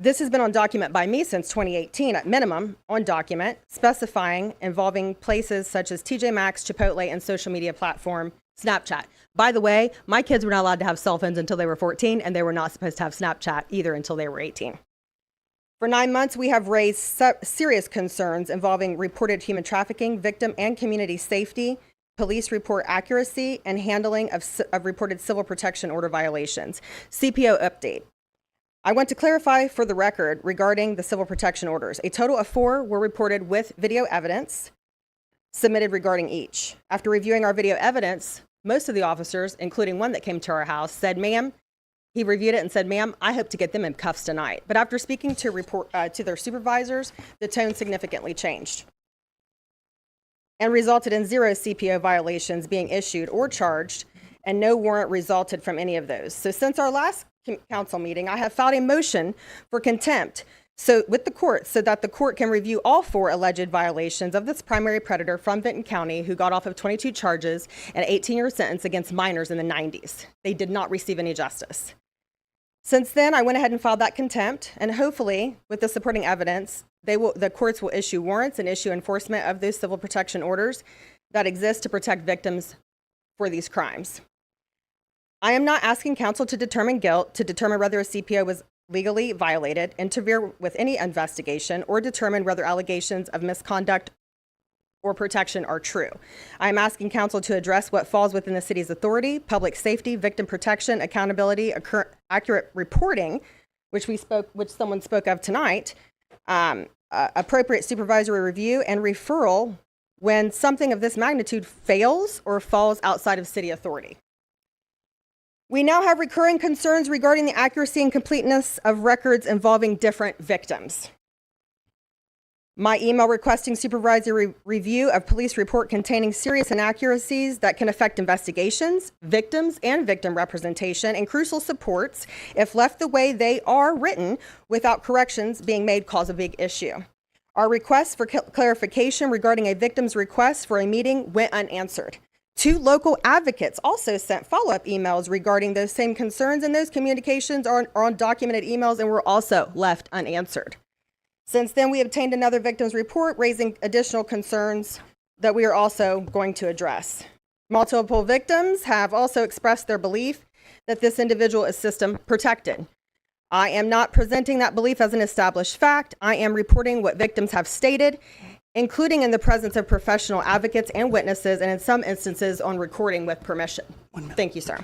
This has been on document by me since 2018, at minimum, on document, specifying involving places such as TJ Maxx, Chipotle, and social media platform Snapchat. By the way, my kids were not allowed to have cell phones until they were 14, and they were not supposed to have Snapchat either until they were 18. For 9 months, we have raised serious concerns involving reported human trafficking, victim and community safety, police report accuracy, and handling of reported civil protection order violations. CPO update. I want to clarify for the record regarding the civil protection orders. A total of 4 were reported with video evidence submitted regarding each. After reviewing our video evidence, most of the officers, including one that came to our house, said, ma'am, he reviewed it and said, ma'am, I hope to get them in cuffs tonight. But after speaking to their supervisors, the tone significantly changed and resulted in 0 CPO violations being issued or charged, and no warrant resulted from any of those. So since our last council meeting, I have filed a motion for contempt with the court so that the court can review all 4 alleged violations of this primary predator from Benton County who got off of 22 charges and an 18-year sentence against minors in the 90s. They did not receive any justice. Since then, I went ahead and filed that contempt, and hopefully, with the supporting evidence, the courts will issue warrants and issue enforcement of those civil protection orders that exist to protect victims for these crimes. I am not asking counsel to determine guilt, to determine whether a CPO was legally violated, interfere with any investigation, or determine whether allegations of misconduct or protection are true. I am asking counsel to address what falls within the city's authority: public safety, victim protection, accountability, accurate reporting, which someone spoke of tonight, appropriate supervisory review, and referral when something of this magnitude fails or falls outside of city authority. We now have recurring concerns regarding the accuracy and completeness of records involving different victims. My email requesting supervisory review of police report containing serious inaccuracies that can affect investigations, victims, and victim representation, and crucial supports, if left the way they are written without corrections being made, cause a big issue. Our request for clarification regarding a victim's request for a meeting went unanswered. 2 local advocates also sent follow-up emails regarding those same concerns, and those communications are on documented emails and were also left unanswered. Since then, we obtained another victim's report raising additional concerns that we are also going to address. Multiple victims have also expressed their belief that this individual is system protected. I am not presenting that belief as an established fact. I am reporting what victims have stated, including in the presence of professional advocates and witnesses, and in some instances on recording with permission. Thank you, sir.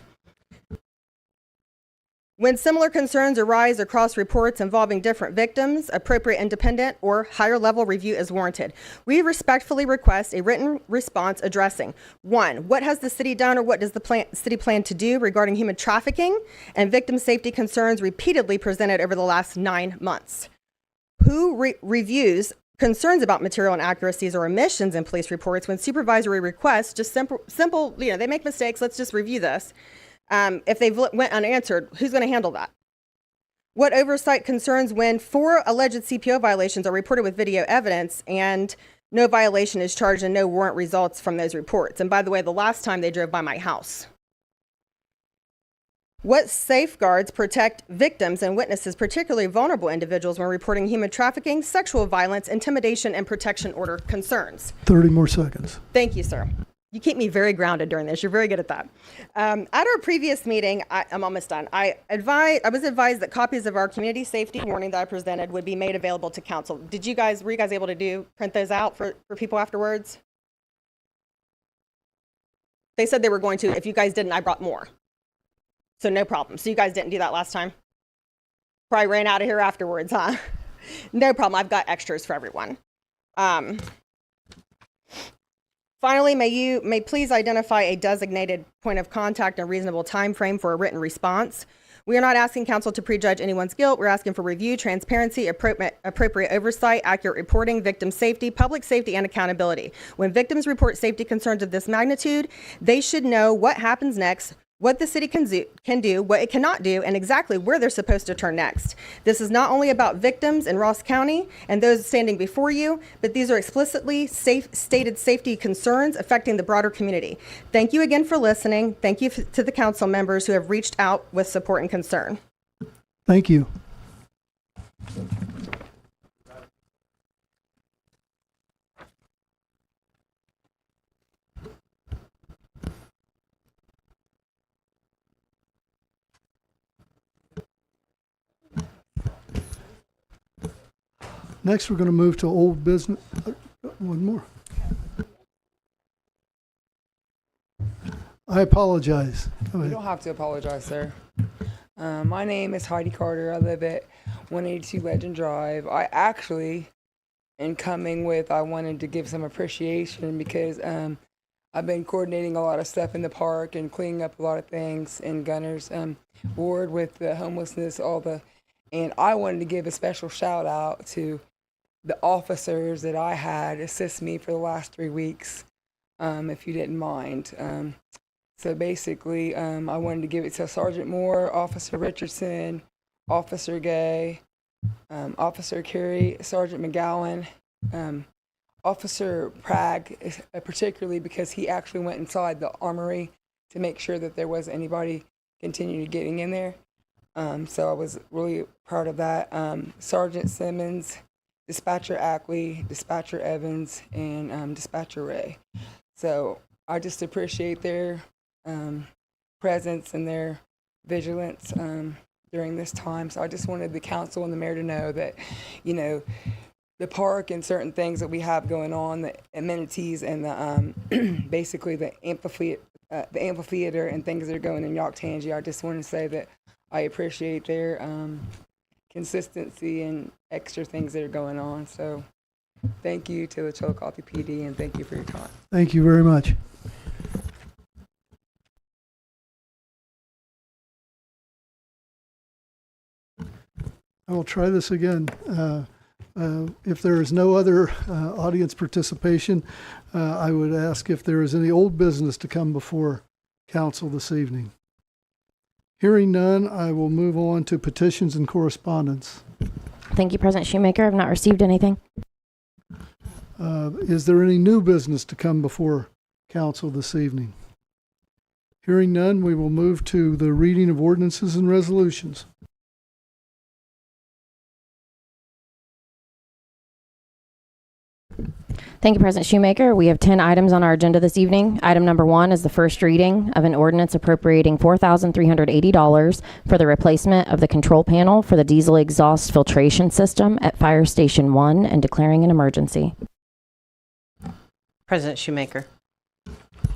When similar concerns arise across reports involving different victims, appropriate independent or higher level review is warranted. We respectfully request a written response addressing: 1, what has the city done or what does the city plan to do regarding human trafficking and victim safety concerns repeatedly presented over the last 9 months? Who reviews concerns about material inaccuracies or omissions in police reports when supervisory requests, just simple, they make mistakes, let's just review this. If they've went unanswered, who's going to handle that? What oversight concerns when 4 alleged CPO violations are reported with video evidence and no violation is charged and no warrant results from those reports? And by the way, the last time they drove by my house. What safeguards protect victims and witnesses, particularly vulnerable individuals, when reporting human trafficking, sexual violence, intimidation, and protection order concerns? 30 more seconds. Thank you, sir. You keep me very grounded during this. You're very good at that. At our previous meeting, I'm almost done. I was advised that copies of our community safety warning that I presented would be made available to council. Were you guys able to print those out for people afterwards? They said they were going to. If you guys didn't, I brought more. So no problem. So you guys didn't do that last time? Probably ran out of here afterwards, huh? No problem. I've got extras for everyone. Finally, may please identify a designated point of contact and reasonable time frame for a written response. We are not asking council to prejudge anyone's guilt. We're asking for review, transparency, appropriate oversight, accurate reporting, victim safety, public safety, and accountability. When victims report safety concerns of this magnitude, they should know what happens next, what the city can do, what it cannot do, and exactly where they're supposed to turn next. This is not only about victims in Ross County and those standing before you, but these are explicitly stated safety concerns affecting the broader community. Thank you again for listening. Thank you to the council members who have reached out with support and concern. Thank you. Next, we're going to move to old business. One more. I apologize. Go You ahead. don't have to apologize, sir. My name is Heidi Carter. I live at 182 Legend Drive. I actually, in coming with, I wanted to give some appreciation because I've been coordinating a lot of stuff in the park and cleaning up a lot of things in Gunner's ward with the homelessness, and I wanted to give a special shout out to the officers that I had assist me for the last 3 weeks, if you didn't mind. So basically, I wanted to give it to Sergeant Moore, Officer Richardson, Officer Gay, Officer Carey, Sergeant McGowan, Officer Pragg, particularly because he actually went inside the armory to make sure that there wasn't anybody continuing getting in there. So I was really proud of that. Sergeant Simmons, Dispatcher Ackley, Dispatcher Evans, and Dispatcher Ray. So I just appreciate their presence and their vigilance during this time. So I just wanted the council and the mayor to know that, you know, the park and certain things that we have going on, the amenities and the basically the amphitheater and things that are going in Yoctangi. I just want to say that I appreciate their consistency and extra things that are going on. So thank you to the Chiillicothe PD and thank you for your time. Thank you very much. I will try this again. If there is no other audience participation, I would ask if there is any old business to come before council this evening. Hearing none, I will move on to petitions and correspondence. Thank you, President Shoemaker. I've not received anything. Is there any new business to come before council this evening? Hearing none, we will move to the reading of ordinances and resolutions. Thank you, President Shoemaker. We have 10 items on our agenda this evening. Item number 1 is the first reading of an ordinance appropriating $4,380 for the replacement of the control panel for the diesel exhaust filtration system at Fire Station 1 and declaring an emergency. President Shoemaker.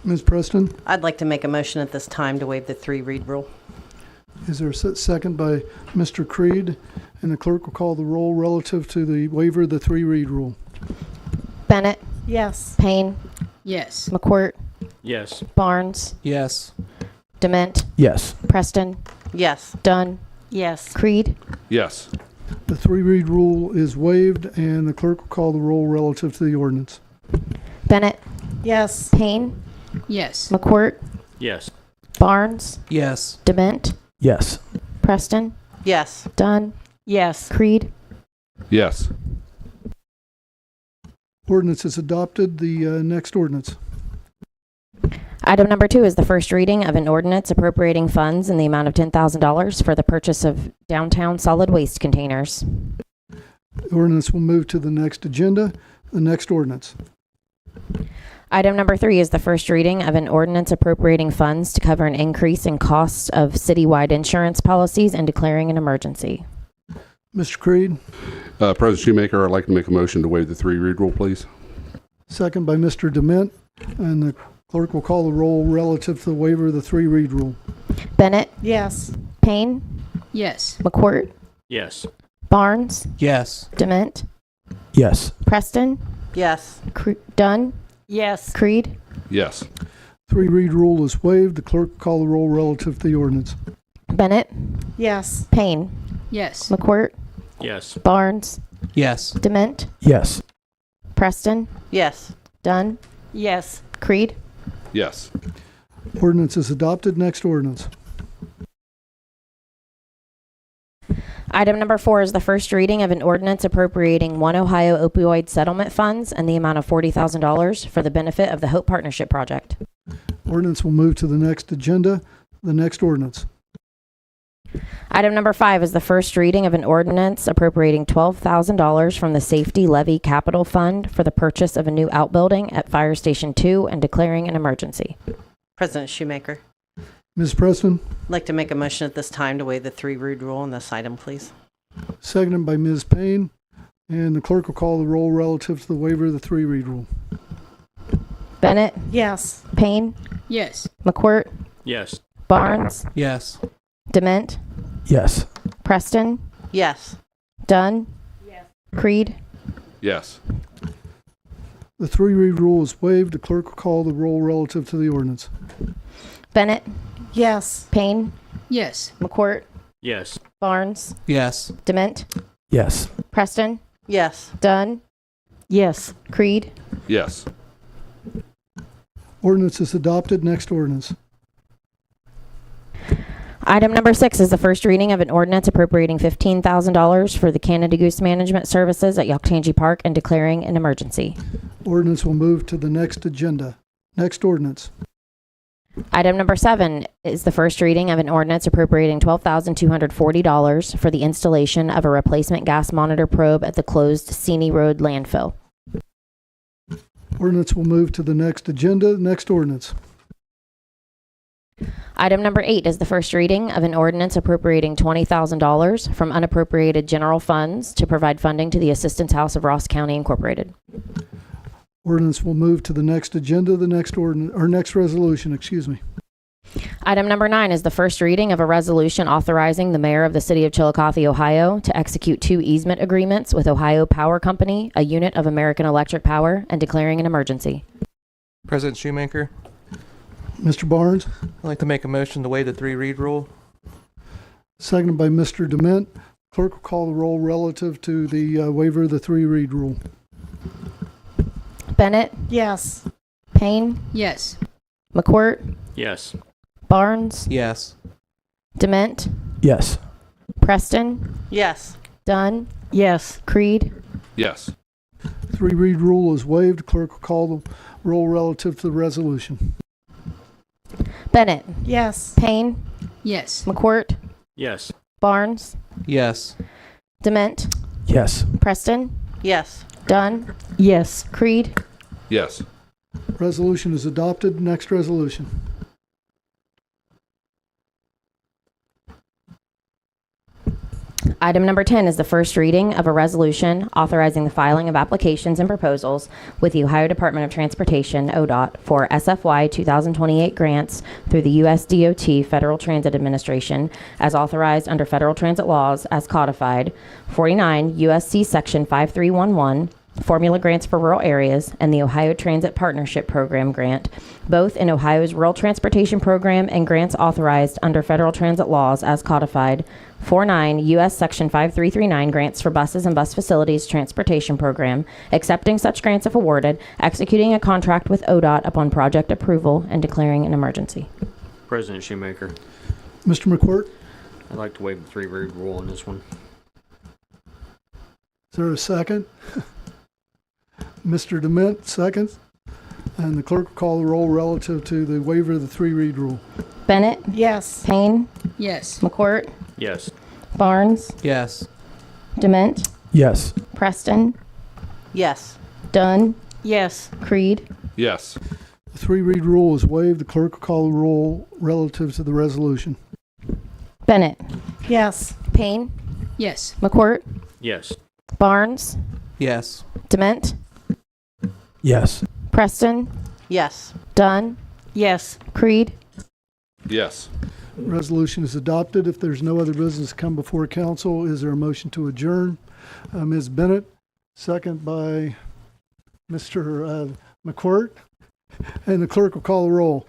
Ms. Preston, I'd like to make a motion at this time to waive the 3-read rule. is there a second by Mr. Creed? And the clerk will call the roll relative to the waiver of the 3-read rule. Bennett, Yes. Payne, Yes. McCourt, Yes. Barnes, Yes. Dement, Yes. Preston, Yes. Dunn, Yes. Creed, Yes. The 3-read rule is waived, and the clerk will call the roll relative to the ordinance. Bennett, Yes. Payne, Yes. McCourt, Yes. Barnes, Yes. Dement, Yes. Preston, Yes. Dunn, Yes. Creed. Yes. Ordinance is adopted. The next ordinance. Item number 2 is the first reading of an ordinance appropriating funds in the amount of $10,000 for the purchase of downtown solid waste containers. The ordinance will move to the next agenda. The next ordinance. Item number 3 is the first reading of an ordinance appropriating funds to cover an increase in costs of citywide insurance policies and declaring an emergency. Mr. Creed, President Shoemaker, I'd like to make a motion to waive the 3-read rule, please. second by Mr. Dement, and the clerk will call the roll relative to the waiver of the 3-read rule. Bennett, Yes. Payne, Yes. McCourt, Yes. Barnes, Yes. Dement, Yes. Preston, Yes. Dunn, Yes. Creed. Yes. 3-read rule is waived. The clerk will call the roll relative to the ordinance. Bennett, Yes. Payne, Yes. McCourt, Yes. Barnes, Yes. Dement, Yes. Preston, Yes. Dunn, Yes. Creed. Yes. Ordinance is adopted. Next ordinance. Item number 4 is the first reading of an ordinance appropriating One Ohio opioid settlement funds and the amount of $40,000 for the benefit of the Hope Partnership Project. Ordinance will move to the next agenda. The next ordinance. Item number 5 is the first reading of an ordinance appropriating $12,000 from the Safety Levy Capital Fund for the purchase of a new outbuilding at Fire Station 2 and declaring an emergency. President Shoemaker, Ms. Preston, I'd like to make a motion at this time to waive the 3-read rule on this item, please. seconded by Ms. Payne. And the clerk will call the roll relative to the waiver of the 3-read rule. Bennett, Yes. Payne, Yes. McCourt, Yes. Barnes, Yes. Dement, Yes. Preston, Yes. Dunn, Creed. Yes. The 3-read rule is waived. The clerk will call the roll relative to the ordinance. Bennett, Yes. Payne, Yes. McCourt, Yes. Barnes, Yes. Dement, Yes. Preston, Yes. Dunn, Yes. Creed. Yes. Ordinance is adopted. Next ordinance. Item number 6 is the first reading of an ordinance appropriating $15,000 for the Canada Goose Management Services at Yoctangi Park and declaring an emergency. Ordinance will move to the next agenda. Next ordinance. Item number 7 is the first reading of an ordinance appropriating $12,240 for the installation of a replacement gas monitor probe at the closed Seney Road landfill. Ordinance will move to the next agenda. Next ordinance. Item number 8 is the first reading of an ordinance appropriating $20,000 from unappropriated general funds to provide funding to the Assistance House of Ross County Incorporated. Ordinance will move to the next agenda. The next ordinance, or next resolution, excuse me. Item number 9 is the first reading of a resolution authorizing the mayor of the city of Chiillicothe, Ohio, to execute 2 easement agreements with Ohio Power Company, a unit of American Electric Power, and declaring an emergency. President Shoemaker, Mr. Barnes, I'd like to make a motion to waive the 3-read rule. seconded by Mr. Dement. Clerk will call the roll relative to the waiver of the 3-read rule. Bennett, Yes. Payne, Yes. McCourt, Yes. Barnes, Yes. Dement, Yes. Preston, Yes. Dunn, Yes. Creed. Yes. 3-read rule is waived. Clerk will call the roll relative to the resolution. Bennett, Yes. Payne, Yes. McCourt, Yes. Barnes, Yes. Dement, Yes. Preston, Yes. Dunn, Yes. Creed. Yes. Resolution is adopted. Next resolution. Item number 10 is the first reading of a resolution authorizing the filing of applications and proposals with the Ohio Department of Transportation, ODOT, for SFY 2028 grants through the U.S. DOT Federal Transit Administration as authorized under federal transit laws as codified, 49 U.S.C. Section 5311, Formula Grants for Rural Areas, and the Ohio Transit Partnership Program grant, both in Ohio's Rural Transportation Program and grants authorized under federal transit laws as codified, 49 U.S. Section 5339 grants for buses and bus facilities transportation program, accepting such grants if awarded, executing a contract with ODOT upon project approval, and declaring an emergency. President Shoemaker, Mr. McCourt, I'd like to waive the 3-read rule on this one. is there a second? Mr. Dement, seconds. And the clerk will call the roll relative to the waiver of the 3-read rule. Bennett, Yes. Payne, Yes. McCourt, Yes. Barnes, Yes. Dement, Yes. Preston, Yes. Dunn, Yes. Creed. Yes. The 3-read rule is waived. The clerk will call the roll relative to the resolution. Bennett, Yes. Payne, Yes. McCourt, Yes. Barnes, Yes. Dement, Yes. Preston, Yes. Dunn, Yes. Creed. Yes. Resolution is adopted. If there's no other business to come before council, is there a motion to adjourn? Ms. Bennett, second by Mr. McCourt. And the clerk will call the roll.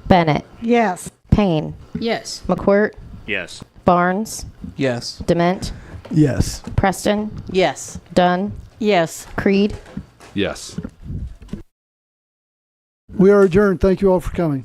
Bennett, Yes. Payne. Yes. McQuirt. Yes. Barnes. Yes. Dement. Yes. Preston. Yes. Dunn. Yes. Creed. Yes. We are adjourned. Thank you all for coming.